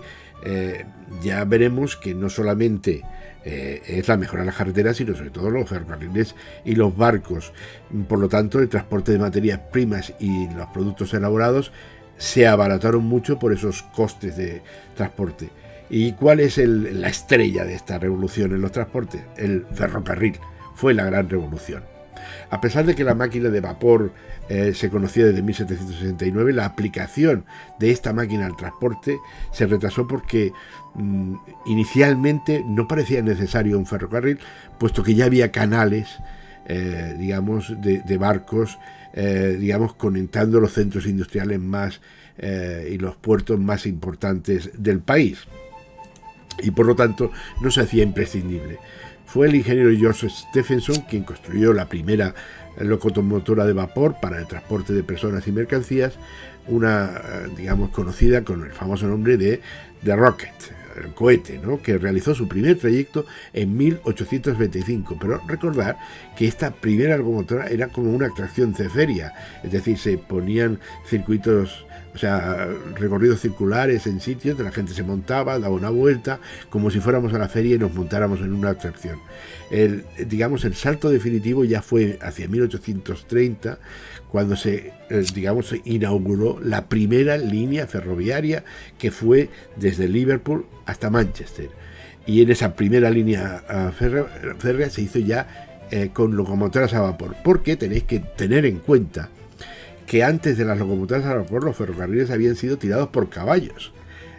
Speaker 1: ya veremos que no solamente es la mejora de las carreteras, sino sobre todo los ferrocarriles y los barcos. Por lo tanto, el transporte de materias primas y los productos elaborados se abarataron mucho por esos costes de transporte. ¿Y cuál es la estrella de esta revolución en los transportes? El ferrocarril. Fue la gran revolución. A pesar de que la máquina de vapor se conocía desde 1769, la aplicación de esta máquina al transporte se retrasó porque inicialmente no parecía necesario un ferrocarril, puesto que ya había canales, digamos, de barcos, digamos, conectando los centros industriales más y los puertos más importantes del país. Y por lo tanto no se hacía imprescindible. Fue el ingeniero George Stephenson quien construyó la primera locomotora de vapor para el transporte de personas y mercancías, una, digamos, conocida con el famoso nombre de The Rocket, el cohete, ¿no?, que realizó su primer trayecto en 1825. Pero recordar que esta primera locomotora era como una atracción feria, es decir, se ponían circuitos, o sea, recorridos circulares en sitios donde la gente se montaba, daba una vuelta, como si fuéramos a la feria y nos montáramos en una atracción. El salto definitivo ya fue hacia 1830, cuando se inauguró la primera línea ferroviaria, que fue desde Liverpool hasta Manchester. Y en esa primera línea férrea se hizo ya con locomotoras a vapor, porque tenéis que tener en cuenta que antes de las locomotoras a vapor los ferrocarriles habían sido tirados por caballos,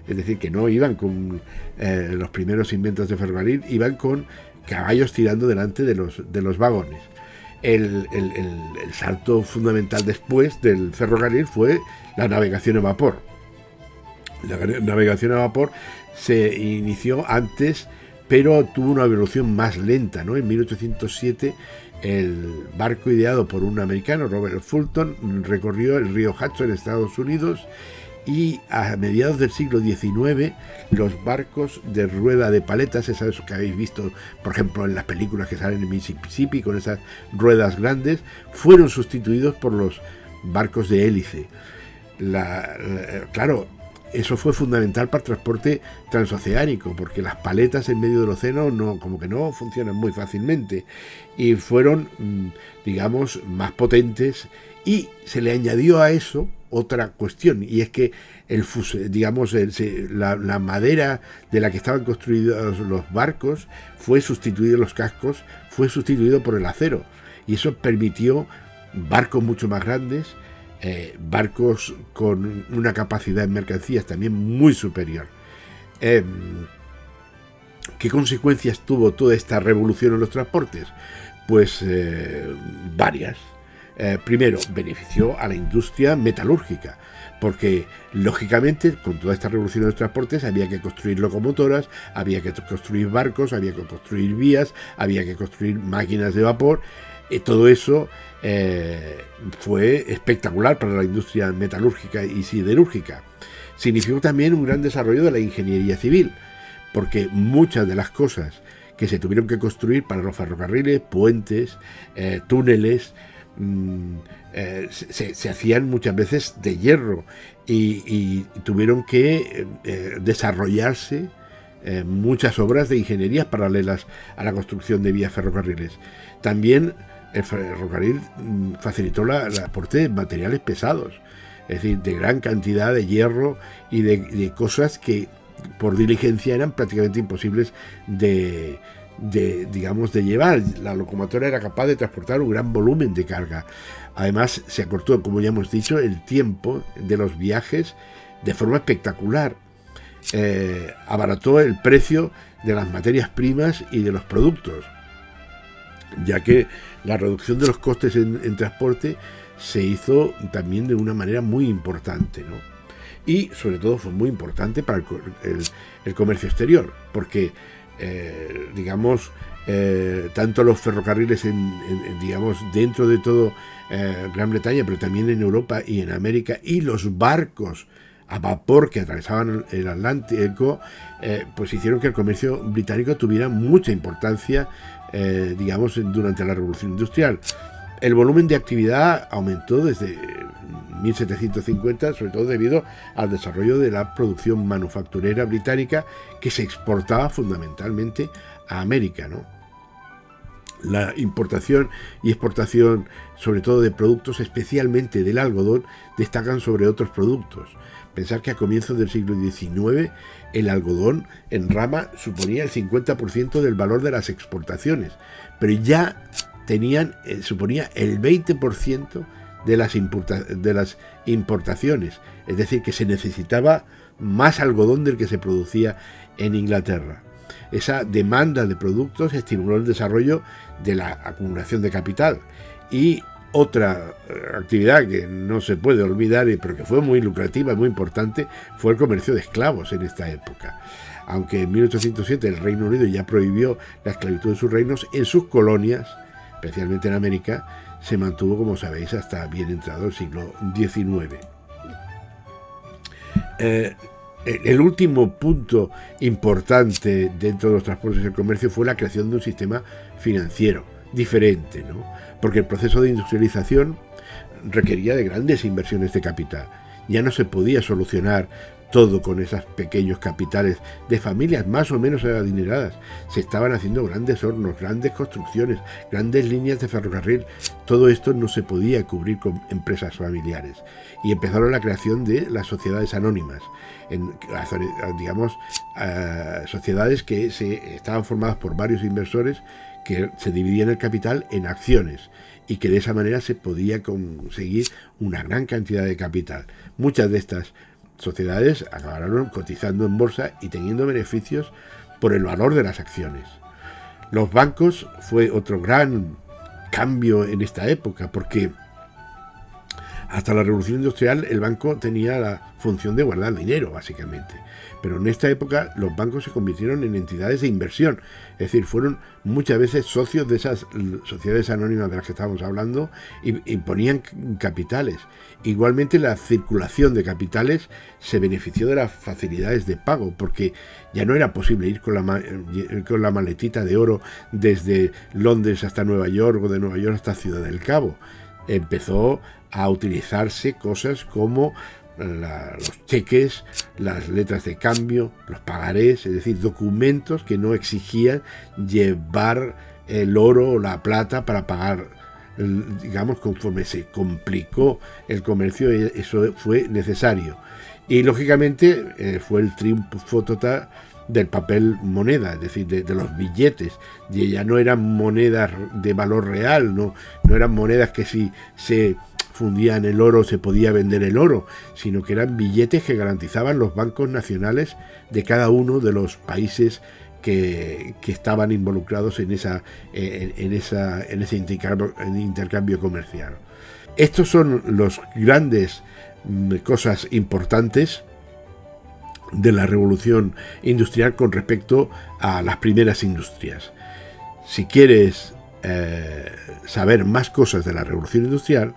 Speaker 1: es decir, que no iban con los primeros inventos de ferrocarril, iban con caballos tirando delante de los vagones. El salto fundamental después del ferrocarril fue la navegación a vapor. La navegación a vapor se inició antes, pero tuvo una evolución más lenta, ¿no? En 1807 el barco ideado por un americano, Robert Fulton, recorrió el río Hudson en Estados Unidos, y a mediados del siglo XIX los barcos de rueda de paletas, esos que habéis visto por ejemplo en las películas que salen en Mississippi con esas ruedas grandes, fueron sustituidos por los barcos de hélice. Claro, eso fue fundamental para el transporte transoceánico, porque las paletas en medio del océano como que no funcionan muy fácilmente, y fueron, digamos, más potentes. Y se le añadió a eso otra cuestión, y es que la madera de la que estaban construidos los barcos fue sustituido, los cascos fue sustituido por el acero, y eso permitió barcos mucho más grandes, barcos con una capacidad en mercancías también muy superior. ¿Qué consecuencias tuvo toda esta revolución en los transportes? Pues varias. Primero, benefició a la industria metalúrgica, porque lógicamente con toda esta revolución de los transportes había que construir locomotoras, había que construir barcos, había que construir vías, había que construir máquinas de vapor. Todo eso fue espectacular para la industria metalúrgica y siderúrgica. Significó también un gran desarrollo de la ingeniería civil, porque muchas de las cosas que se tuvieron que construir para los ferrocarriles, puentes, túneles, se hacían muchas veces de hierro, y tuvieron que desarrollarse muchas obras de ingeniería paralelas a la construcción de vías ferrocarriles. También el ferrocarril facilitó el transporte de materiales pesados, es decir, de gran cantidad de hierro y de cosas que por diligencia eran prácticamente imposibles de llevar. La locomotora era capaz de transportar un gran volumen de carga. Además, se acortó, como ya hemos dicho, el tiempo de los viajes de forma espectacular. Abarató el precio de las materias primas y de los productos, ya que la reducción de los costes en transporte se hizo también de una manera muy importante, ¿no? Y sobre todo fue muy importante para el comercio exterior, porque tanto los ferrocarriles dentro de todo Gran Bretaña, pero también en Europa y en América, y los barcos a vapor que atravesaban el Atlántico, pues hicieron que el comercio británico tuviera mucha importancia, durante la Revolución Industrial. El volumen de actividad aumentó desde 1750, sobre todo debido al desarrollo de la producción manufacturera británica, que se exportaba fundamentalmente a América, ¿no? La importación y exportación, sobre todo de productos, especialmente del algodón, destacan sobre otros productos. Pensar que a comienzos del siglo XIX el algodón en rama suponía el 50% del valor de las exportaciones, pero ya suponía el 20% de las importaciones, es decir, que se necesitaba más algodón del que se producía en Inglaterra. Esa demanda de productos estimuló el desarrollo de la acumulación de capital. Y otra actividad que no se puede olvidar, pero que fue muy lucrativa y muy importante, fue el comercio de esclavos en esta época. Aunque en 1807 el Reino Unido ya prohibió la esclavitud en sus reinos, en sus colonias, especialmente en América, se mantuvo, como sabéis, hasta bien entrado el siglo XIX. El último punto importante dentro de los transportes y el comercio fue la creación de un sistema financiero diferente, ¿no? Porque el proceso de industrialización requería de grandes inversiones de capital. Ya no se podía solucionar todo con esos pequeños capitales de familias más o menos adineradas. Se estaban haciendo grandes hornos, grandes construcciones, grandes líneas de ferrocarril. Todo esto no se podía cubrir con empresas familiares. Y empezaron la creación de las sociedades anónimas, sociedades que estaban formadas por varios inversores que se dividían el capital en acciones y que de esa manera se podía conseguir una gran cantidad de capital. Muchas de estas sociedades acabaron cotizando en bolsa y teniendo beneficios por el valor de las acciones. Los bancos fue otro gran cambio en esta época, porque hasta la Revolución Industrial el banco tenía la función de guardar dinero, básicamente. Pero en esta época los bancos se convirtieron en entidades de inversión, es decir, fueron muchas veces socios de esas sociedades anónimas de las que estábamos hablando y ponían capitales. Igualmente la circulación de capitales se benefició de las facilidades de pago, porque ya no era posible ir con la maletita de oro desde Londres hasta Nueva York o de Nueva York hasta Ciudad del Cabo. Empezó a utilizarse cosas como los cheques, las letras de cambio, los pagarés, es decir, documentos que no exigían llevar el oro o la plata para pagar. Digamos, conforme se complicó el comercio, eso fue necesario. Y lógicamente fue el triunfo total del papel moneda, es decir, de los billetes. Y ya no eran monedas de valor real, no eran monedas que si se fundían el oro se podía vender el oro, sino que eran billetes que garantizaban los bancos nacionales de cada uno de los países que estaban involucrados en ese intercambio comercial. Estos son los grandes cosas importantes de la revolución industrial con respecto a las primeras industrias. Si quieres saber más cosas de la revolución industrial,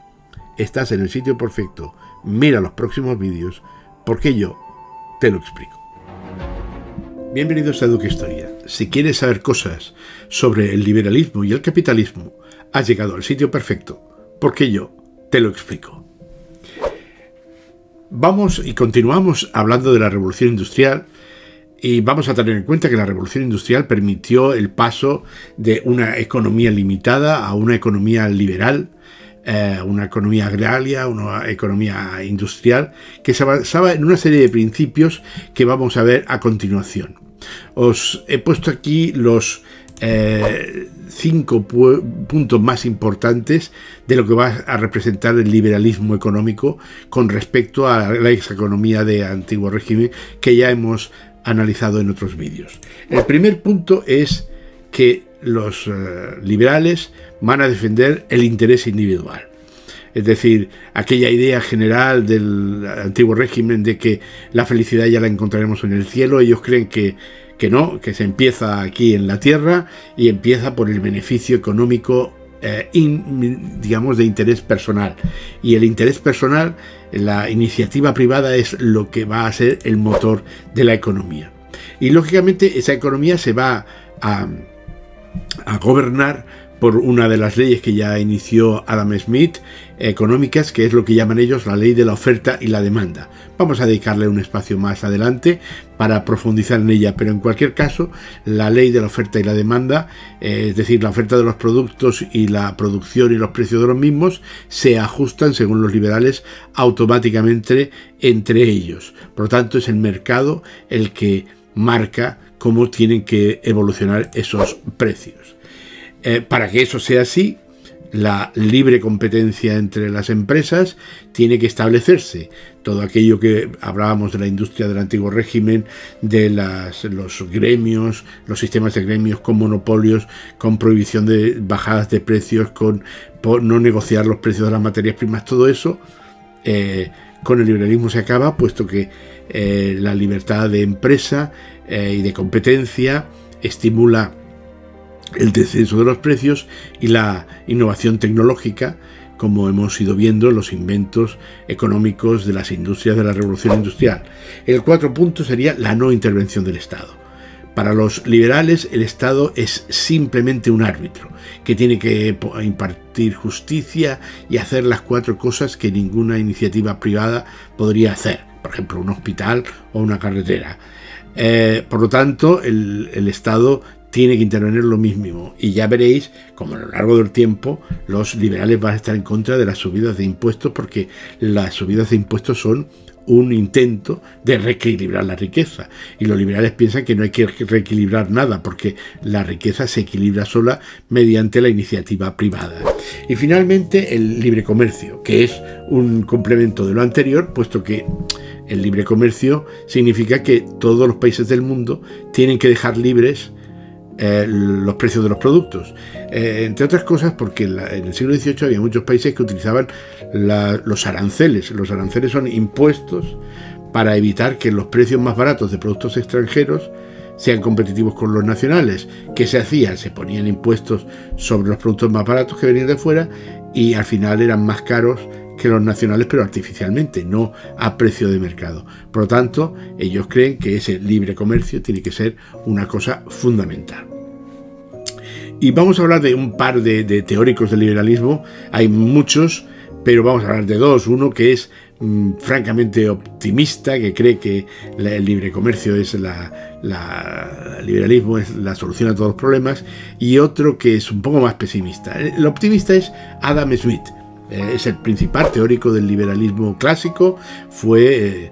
Speaker 1: estás en el sitio perfecto. Mira los próximos vídeos, porque yo te lo explico. Bienvenidos a Educa Historia. Si quieres saber cosas sobre el liberalismo y el capitalismo, has llegado al sitio perfecto, porque yo te lo explico. Vamos y continuamos hablando de la revolución industrial, y vamos a tener en cuenta que la revolución industrial permitió el paso de una economía limitada a una economía liberal, una economía agraria, una economía industrial, que se basaba en una serie de principios que vamos a ver a continuación. Os he puesto aquí los 5 puntos más importantes de lo que va a representar el liberalismo económico con respecto a la economía de antiguo régimen que ya hemos analizado en otros vídeos. El primer punto es que los liberales van a defender el interés individual. Es decir, aquella idea general del antiguo régimen de que la felicidad ya la encontraremos en el cielo, ellos creen que no, que se empieza aquí en la tierra y empieza por el beneficio económico, digamos, de interés personal. Y el interés personal, la iniciativa privada, es lo que va a ser el motor de la economía. Y lógicamente esa economía se va a a gobernar por una de las leyes que ya inició Adam Smith, económicas, que es lo que llaman ellos la ley de la oferta y la demanda. Vamos a dedicarle un espacio más adelante para profundizar en ella, pero en cualquier caso, la ley de la oferta y la demanda, es decir, la oferta de los productos y la producción y los precios de los mismos, se ajustan, según los liberales, automáticamente entre ellos. Por lo tanto, es el mercado el que marca cómo tienen que evolucionar esos precios. Para que eso sea así, la libre competencia entre las empresas tiene que establecerse. Todo aquello que hablábamos de la industria del antiguo régimen, de los gremios, los sistemas de gremios con monopolios, con prohibición de bajadas de precios, con no negociar los precios de las materias primas, todo eso con el liberalismo se acaba, puesto que la libertad de empresa y de competencia estimula el descenso de los precios y la innovación tecnológica, como hemos ido viendo en los inventos económicos de las industrias de la revolución industrial. El 4 punto sería la no intervención del Estado. Para los liberales, el Estado es simplemente un árbitro que tiene que impartir justicia y hacer las 4 cosas que ninguna iniciativa privada podría hacer, por ejemplo, un hospital o una carretera. Por lo tanto, el Estado tiene que intervenir lo mismo, y ya veréis como a lo largo del tiempo los liberales van a estar en contra de las subidas de impuestos, porque las subidas de impuestos son un intento de reequilibrar la riqueza, y los liberales piensan que no hay que reequilibrar nada, porque la riqueza se equilibra sola mediante la iniciativa privada. Y finalmente el libre comercio, que es un complemento de lo anterior, puesto que el libre comercio significa que todos los países del mundo tienen que dejar libres los precios de los productos, entre otras cosas porque en el siglo XVIII había muchos países que utilizaban los aranceles. Los aranceles son impuestos para evitar que los precios más baratos de productos extranjeros sean competitivos con los nacionales. ¿Qué se hacía? Se ponían impuestos sobre los productos más baratos que venían de fuera y al final eran más caros que los nacionales, pero artificialmente, no a precio de mercado. Por lo tanto, ellos creen que ese libre comercio tiene que ser una cosa fundamental. Y vamos a hablar de un par de teóricos del liberalismo. Hay muchos, pero vamos a hablar de 2. Uno que es francamente optimista, que cree que el libre comercio es el liberalismo es la solución a todos los problemas, y otro que es un poco más pesimista. El optimista es Adam Smith. Es el principal teórico del liberalismo clásico. Fue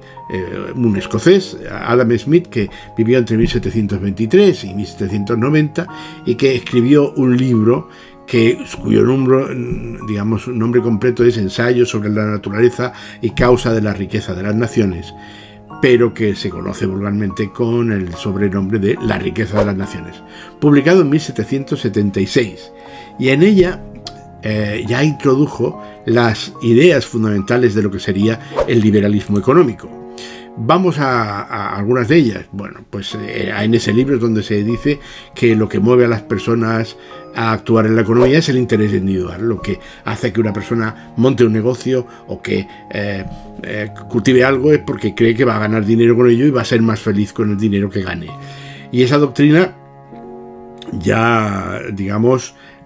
Speaker 1: un escocés, Adam Smith, que vivió entre 1723 y 1790 y que escribió un libro cuyo nombre completo es Ensayo sobre la naturaleza y causa de la riqueza de las naciones, pero que se conoce vulgarmente con el sobrenombre de La riqueza de las naciones, publicado en 1776, y en ella ya introdujo las ideas fundamentales de lo que sería el liberalismo económico. Vamos a algunas de ellas. Bueno, pues en ese libro es donde se dice que lo que mueve a las personas a actuar en la economía es el interés individual. Lo que hace que una persona monte un negocio o que cultive algo es porque cree que va a ganar dinero con ello y va a ser más feliz con el dinero que gane. Y esa doctrina ya,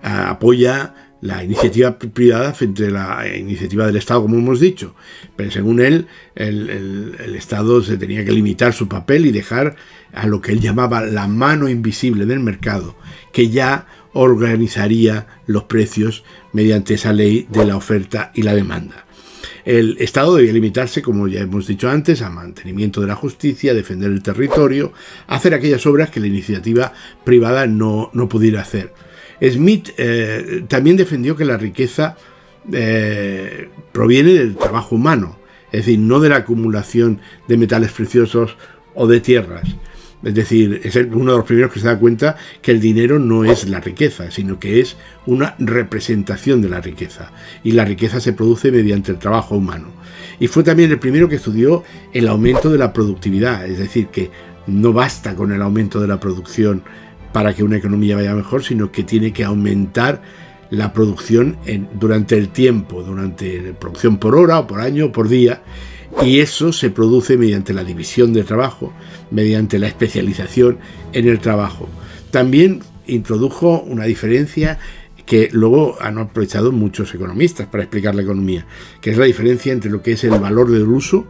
Speaker 1: apoya la iniciativa privada frente a la iniciativa del Estado, como hemos dicho. Pero según él, el Estado se tenía que limitar su papel y dejar a lo que él llamaba la mano invisible del mercado, que ya organizaría los precios mediante esa ley de la oferta y la demanda. El Estado debía limitarse, como ya hemos dicho antes, a mantenimiento de la justicia, defender el territorio, hacer aquellas obras que la iniciativa privada no pudiera hacer. Smith también defendió que la riqueza proviene del trabajo humano, es decir, no de la acumulación de metales preciosos o de tierras. Es decir, es uno de los primeros que se da cuenta que el dinero no es la riqueza, sino que es una representación de la riqueza, y la riqueza se produce mediante el trabajo humano. Y fue también el primero que estudió el aumento de la productividad, es decir, que no basta con el aumento de la producción para que una economía vaya mejor, sino que tiene que aumentar la producción durante el tiempo, durante producción por hora o por año o por día, y eso se produce mediante la división del trabajo, mediante la especialización en el trabajo. También introdujo una diferencia que luego han aprovechado muchos economistas para explicar la economía, que es la diferencia entre lo que es el valor del uso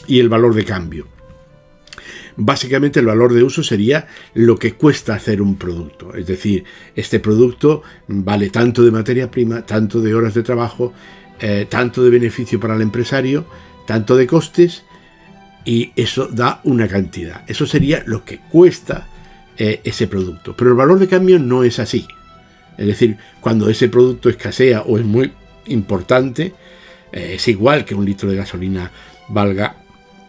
Speaker 1: y el valor de cambio. Básicamente el valor de uso sería lo que cuesta hacer un producto, es decir, este producto vale tanto de materia prima, tanto de horas de trabajo, tanto de beneficio para el empresario, tanto de costes, y eso da una cantidad. Eso sería lo que cuesta ese producto. Pero el valor de cambio no es así. Es decir, cuando ese producto escasea o es muy importante, es igual que un litro de gasolina valga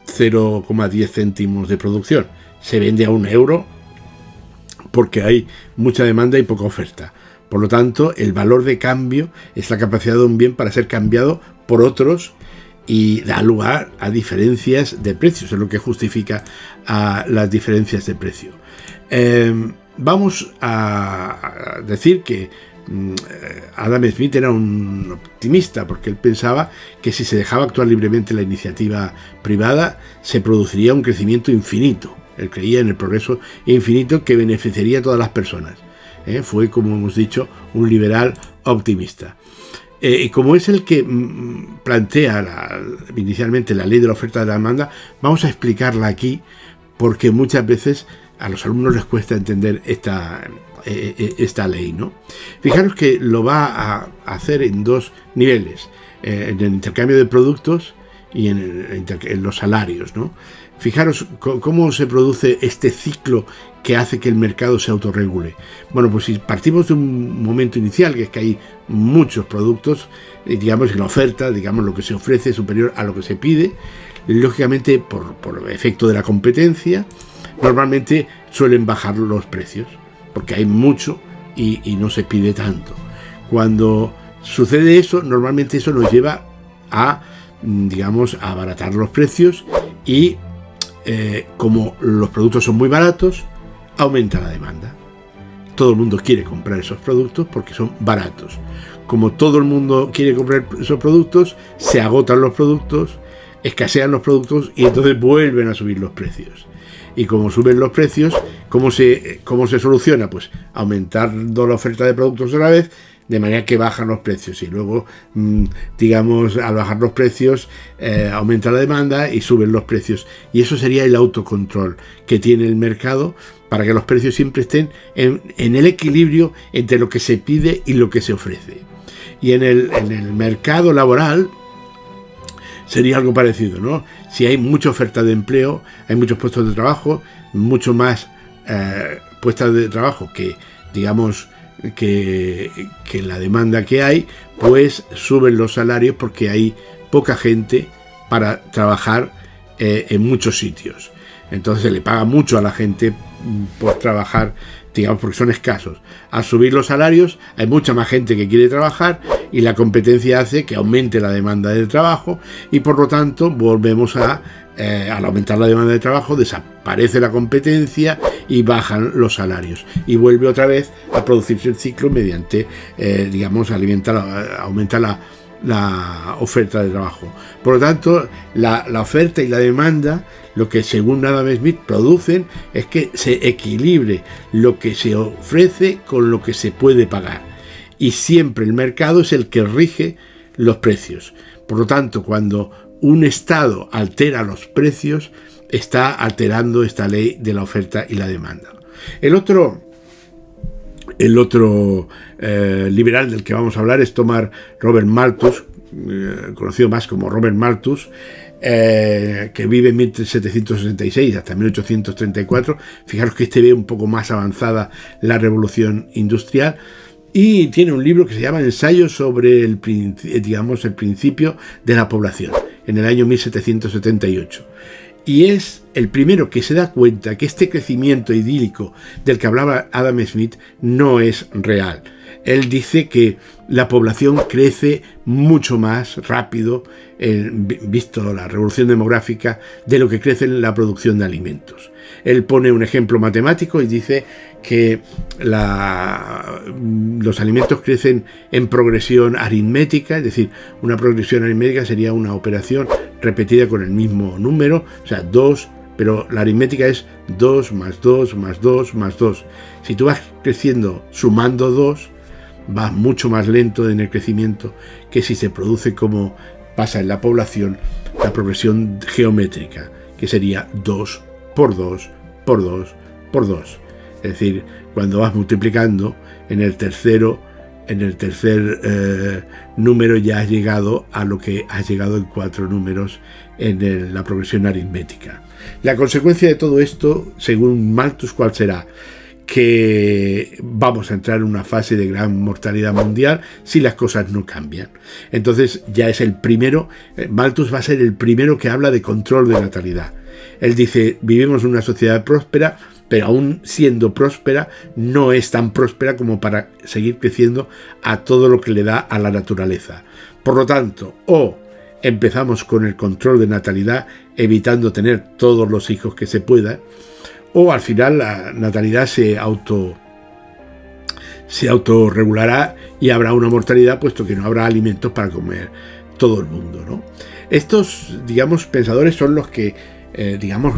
Speaker 1: 0,10 céntimos de producción. Se vende a €1 porque hay mucha demanda y poca oferta. Por lo tanto, el valor de cambio es la capacidad de un bien para ser cambiado por otros y da lugar a diferencias de precios, es lo que justifica a las diferencias de precio. Vamos a decir que Adam Smith era un optimista, porque él pensaba que si se dejaba actuar libremente la iniciativa privada se produciría un crecimiento infinito. Él creía en el progreso infinito que beneficiaría a todas las personas. Fue, como hemos dicho, un liberal optimista. Y como es el que plantea inicialmente la ley de la oferta y la demanda, vamos a explicarla aquí, porque muchas veces a los alumnos les cuesta entender esta ley, ¿no? Fijaros que lo va a hacer en dos niveles, en el intercambio de productos y en los salarios, ¿no? Fijaros cómo se produce este ciclo que hace que el mercado se autorregule. Bueno, pues si partimos de un momento inicial, que es que hay muchos productos, digamos que la oferta, digamos lo que se ofrece es superior a lo que se pide, lógicamente por efecto de la competencia, normalmente suelen bajar los precios, porque hay mucho y no se pide tanto. Cuando sucede eso, normalmente eso nos lleva a, digamos, a abaratar los precios y como los productos son muy baratos, aumenta la demanda. Todo el mundo quiere comprar esos productos porque son baratos. Como todo el mundo quiere comprar esos productos, se agotan los productos, escasean los productos y entonces vuelven a subir los precios. Y como suben los precios, ¿cómo se soluciona? Pues aumentando la oferta de productos otra vez, de manera que bajan los precios. Y luego, digamos, al bajar los precios, aumenta la demanda y suben los precios. Y eso sería el autocontrol que tiene el mercado para que los precios siempre estén en el equilibrio entre lo que se pide y lo que se ofrece. Y en el mercado laboral sería algo parecido, ¿no? Si hay mucha oferta de empleo, hay muchos puestos de trabajo, mucho más puestos de trabajo que, digamos, que la demanda que hay, pues suben los salarios porque hay poca gente para trabajar en muchos sitios. Entonces se le paga mucho a la gente por trabajar, digamos, porque son escasos. Al subir los salarios hay mucha más gente que quiere trabajar y la competencia hace que aumente la demanda de trabajo y por lo tanto volvemos al aumentar la demanda de trabajo desaparece la competencia y bajan los salarios y vuelve otra vez a producirse el ciclo mediante, digamos, aumenta la oferta de trabajo. Por lo tanto, la oferta y la demanda, lo que según Adam Smith producen es que se equilibre lo que se ofrece con lo que se puede pagar. Y siempre el mercado es el que rige los precios. Por lo tanto, cuando un Estado altera los precios, está alterando esta ley de la oferta y la demanda. El otro liberal del que vamos a hablar es Robert Malthus, conocido más como Robert Malthus, que vive en 1766 hasta 1834. Fijaros que ve un poco más avanzada la revolución industrial y tiene un libro que se llama Ensayo sobre el principio de la población, en el año 1778. Y es el primero que se da cuenta que este crecimiento idílico del que hablaba Adam Smith no es real. Él dice que la población crece mucho más rápido, visto la revolución demográfica, de lo que crece en la producción de alimentos. Él pone un ejemplo matemático y dice que los alimentos crecen en progresión aritmética, es decir, una progresión aritmética sería una operación repetida con el mismo número, o sea, 2 pero la aritmética es 2 más 2 más 2 más 2. Si tú vas creciendo sumando 2, vas mucho más lento en el crecimiento que si se produce, como pasa en la población, la progresión geométrica, que sería 2 por 2 por 2 por 2. Es decir, cuando vas multiplicando, en el tercer número ya has llegado a lo que has llegado en 4 números en la progresión aritmética. La consecuencia de todo esto, según Malthus, ¿cuál será? Que vamos a entrar en una fase de gran mortalidad mundial si las cosas no cambian. Entonces ya es el primero, Malthus va a ser el primero que habla de control de natalidad. Él dice, vivimos en una sociedad próspera, pero aún siendo próspera, no es tan próspera como para seguir creciendo a todo lo que le da a la naturaleza. Por lo tanto, o empezamos con el control de natalidad, evitando tener todos los hijos que se puedan, o al final la natalidad se autorregulará y habrá una mortalidad, puesto que no habrá alimentos para comer todo el mundo, ¿no? Estos, digamos, pensadores son los que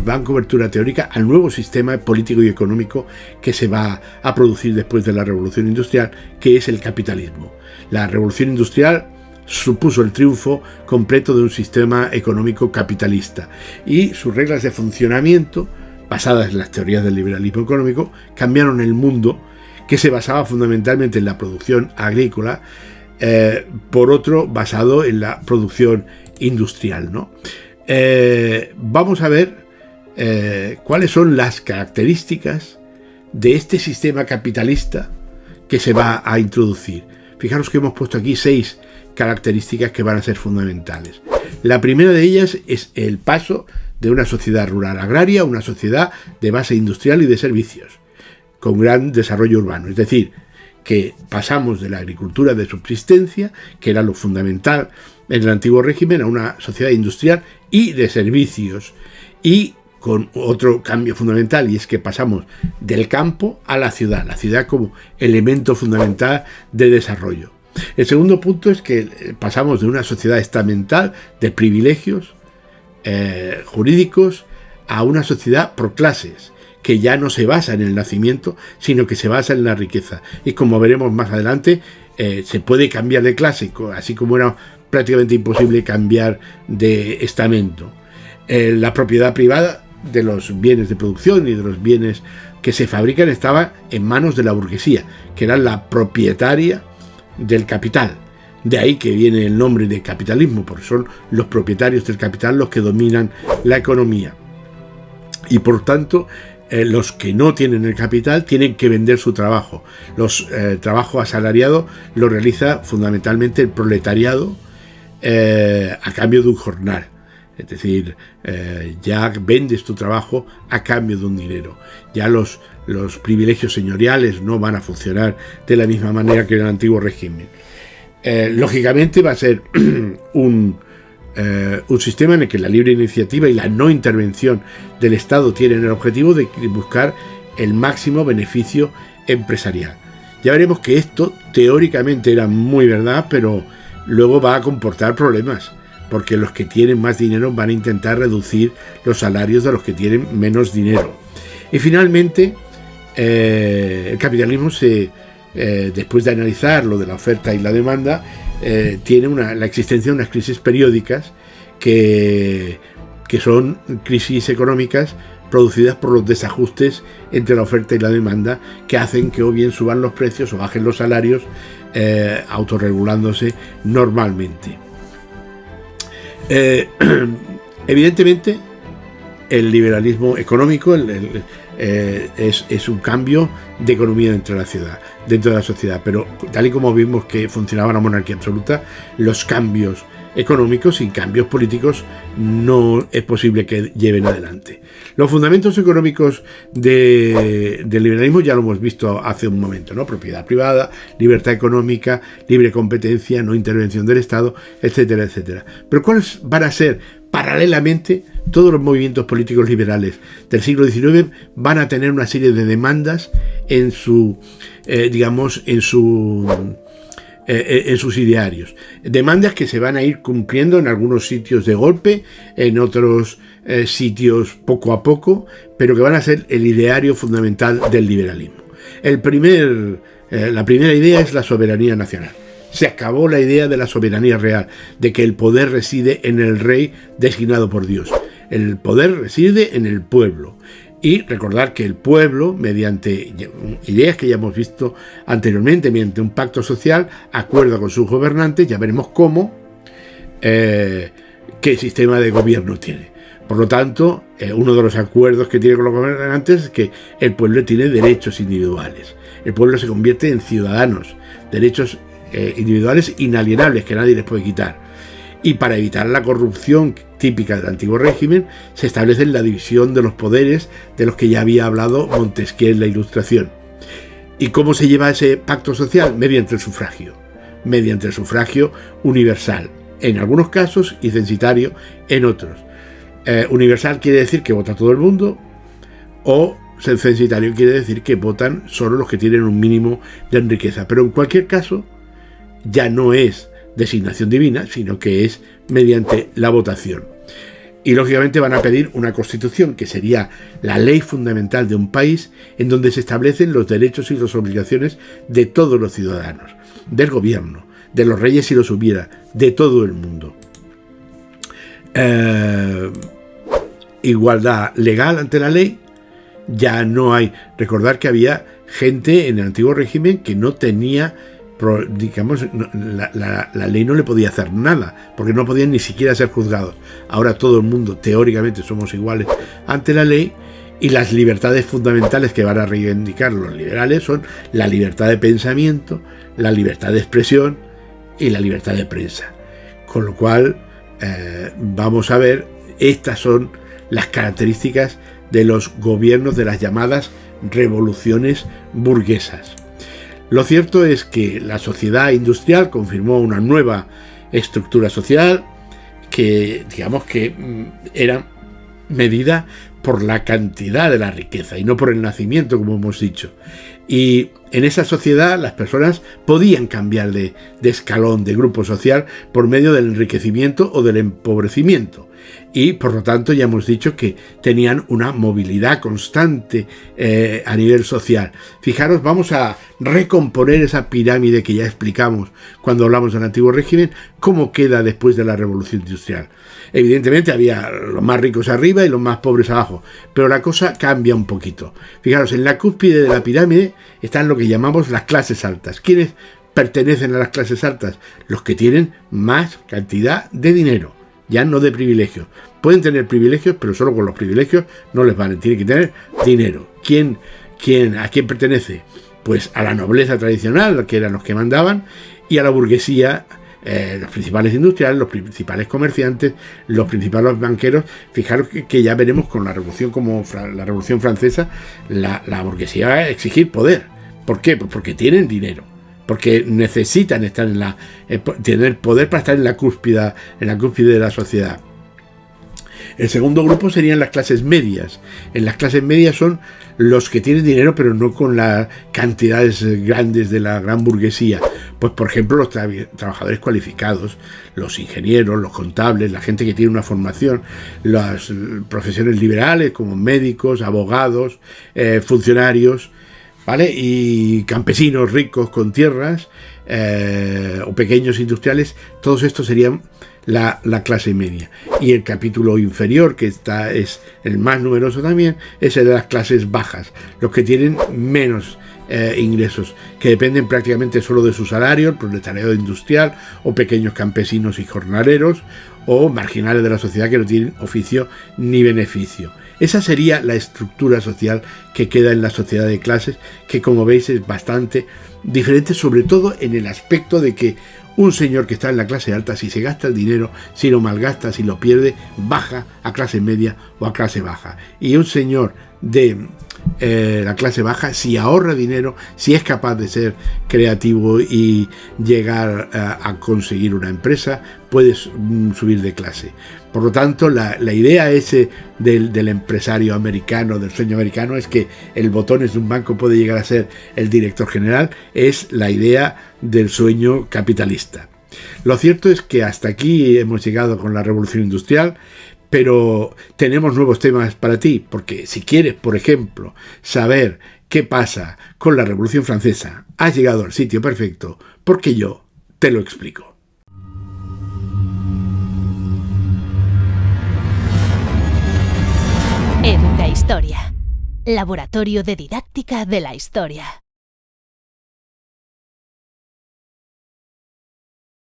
Speaker 1: dan cobertura teórica al nuevo sistema político y económico que se va a producir después de la Revolución Industrial, que es el capitalismo. La Revolución Industrial supuso el triunfo completo de un sistema económico capitalista y sus reglas de funcionamiento, basadas en las teorías del liberalismo económico, cambiaron el mundo, que se basaba fundamentalmente en la producción agrícola, por otro basado en la producción industrial, ¿no? Vamos a ver cuáles son las características de este sistema capitalista que se va a introducir. Fijaros que hemos puesto aquí 6 características que van a ser fundamentales. La primera de ellas es el paso de una sociedad rural agraria a una sociedad de base industrial y de servicios, con gran desarrollo urbano. Es decir, que pasamos de la agricultura de subsistencia, que era lo fundamental en el antiguo régimen, a una sociedad industrial y de servicios, y con otro cambio fundamental, y es que pasamos del campo a la ciudad como elemento fundamental de desarrollo. El segundo punto es que pasamos de una sociedad estamental de privilegios jurídicos a una sociedad por clases, que ya no se basa en el nacimiento, sino que se basa en la riqueza. Y como veremos más adelante, se puede cambiar de clase, así como era prácticamente imposible cambiar de estamento. La propiedad privada de los bienes de producción y de los bienes que se fabrican estaba en manos de la burguesía, que era la propietaria del capital. De ahí que viene el nombre de capitalismo, porque son los propietarios del capital los que dominan la economía. Y por tanto, los que no tienen el capital tienen que vender su trabajo. Los trabajos asalariados lo realiza fundamentalmente el proletariado a cambio de un jornal. Es decir, ya vendes tu trabajo a cambio de un dinero. Ya los privilegios señoriales no van a funcionar de la misma manera que en el antiguo régimen. Lógicamente va a ser un sistema en el que la libre iniciativa y la no intervención del Estado tienen el objetivo de buscar el máximo beneficio empresarial. Ya veremos que esto teóricamente era muy verdad, pero luego va a comportar problemas, porque los que tienen más dinero van a intentar reducir los salarios de los que tienen menos dinero. Y finalmente, el capitalismo después de analizar lo de la oferta y la demanda, tiene la existencia de unas crisis periódicas que son crisis económicas producidas por los desajustes entre la oferta y la demanda, que hacen que o bien suban los precios o bajen los salarios, autorregulándose normalmente. Evidentemente, el liberalismo económico es un cambio de economía dentro de la sociedad, pero tal y como vimos que funcionaba la monarquía absoluta, los cambios económicos y cambios políticos no es posible que lleven adelante. Los fundamentos económicos del liberalismo ya lo hemos visto hace un momento, ¿no? Propiedad privada, libertad económica, libre competencia, no intervención del Estado, etcétera, etcétera. Pero ¿cuáles van a ser paralelamente todos los movimientos políticos liberales del siglo XIX? Van a tener una serie de demandas en sus idearios. Demandas que se van a ir cumpliendo en algunos sitios de golpe, en otros sitios poco a poco, pero que van a ser el ideario fundamental del liberalismo. La primera idea es la soberanía nacional. Se acabó la idea de la soberanía real, de que el poder reside en el rey designado por Dios. El poder reside en el pueblo. Y recordar que el pueblo, mediante ideas que ya hemos visto anteriormente, mediante un pacto social, acuerda con sus gobernantes, ya veremos cómo, qué sistema de gobierno tiene. Por lo tanto, uno de los acuerdos que tiene con los gobernantes es que el pueblo tiene derechos individuales. El pueblo se convierte en ciudadanos, derechos individuales inalienables que nadie les puede quitar. Y para evitar la corrupción típica del antiguo régimen, se establece la división de los poderes de los que ya había hablado Montesquieu en la Ilustración. ¿Y cómo se lleva ese pacto social? Mediante el sufragio universal, en algunos casos, y censitario en otros. Universal quiere decir que vota todo el mundo, o censitario quiere decir que votan solo los que tienen un mínimo de riqueza. Pero en cualquier caso, ya no es designación divina, sino que es mediante la votación. Y lógicamente van a pedir una constitución, que sería la ley fundamental de un país, en donde se establecen los derechos y las obligaciones de todos los ciudadanos, del gobierno, de los reyes si los hubiera, de todo el mundo. Igualdad legal ante la ley. Ya no hay. Recordar que había gente en el antiguo régimen que no tenía, digamos, la ley no le podía hacer nada, porque no podían ni siquiera ser juzgados. Ahora todo el mundo, teóricamente, somos iguales ante la ley, y las libertades fundamentales que van a reivindicar los liberales son la libertad de pensamiento, la libertad de expresión y la libertad de prensa. Con lo cual, vamos a ver, estas son las características de los gobiernos de las llamadas revoluciones burguesas. Lo cierto es que la sociedad industrial confirmó una nueva estructura social que, digamos, que era medida por la cantidad de la riqueza y no por el nacimiento, como hemos dicho. Y en esa sociedad las personas podían cambiar de escalón, de grupo social, por medio del enriquecimiento o del empobrecimiento. Y por lo tanto ya hemos dicho que tenían una movilidad constante a nivel social. Fijaros, vamos a recomponer esa pirámide que ya explicamos cuando hablamos del antiguo régimen, cómo queda después de la revolución industrial. Evidentemente había los más ricos arriba y los más pobres abajo, pero la cosa cambia un poquito. Fijaros, en la cúspide de la pirámide están lo que llamamos las clases altas. ¿Quiénes pertenecen a las clases altas? Los que tienen más cantidad de dinero, ya no de privilegios. Pueden tener privilegios, pero solo con los privilegios no les valen, tienen que tener dinero. ¿A quién pertenece? Pues a la nobleza tradicional, que eran los que mandaban, y a la burguesía, los principales industriales, los principales comerciantes, los principales banqueros. Fijaros que ya veremos con la revolución, como la Revolución Francesa, la burguesía va a exigir poder. ¿Por qué? Pues porque tienen dinero, porque necesitan estar tener poder para estar en la cúspide de la sociedad. El segundo grupo serían las clases medias. En las clases medias son los que tienen dinero, pero no con las cantidades grandes de la gran burguesía. Pues, por ejemplo, los trabajadores cualificados, los ingenieros, los contables, la gente que tiene una formación, las profesiones liberales como médicos, abogados, funcionarios, ¿vale? Y campesinos ricos con tierras, o pequeños industriales. Todos estos serían la clase media. Y el capítulo inferior, que es el más numeroso también, es el de las clases bajas, los que tienen menos ingresos, que dependen prácticamente solo de su salario, el proletariado industrial, o pequeños campesinos y jornaleros, o marginales de la sociedad que no tienen oficio ni beneficio. Esa sería la estructura social que queda en la sociedad de clases, que, como veis, es bastante diferente, sobre todo en el aspecto de que un señor que está en la clase alta, si se gasta el dinero, si lo malgasta, si lo pierde, baja a clase media o a clase baja. Y un señor de la clase baja, si ahorra dinero, si es capaz de ser creativo y llegar a conseguir una empresa, puede subir de clase. Por lo tanto, la idea del empresario americano, del sueño americano, es que el botones de un banco puede llegar a ser el director general, es la idea del sueño capitalista. Lo cierto es que hasta aquí hemos llegado con la revolución industrial, Pero tenemos nuevos temas para ti, porque si quieres, por ejemplo, saber qué pasa con la Revolución Francesa, has llegado al sitio perfecto, porque yo te lo explico.
Speaker 2: Educa Historia, Laboratorio de Didáctica de la Historia.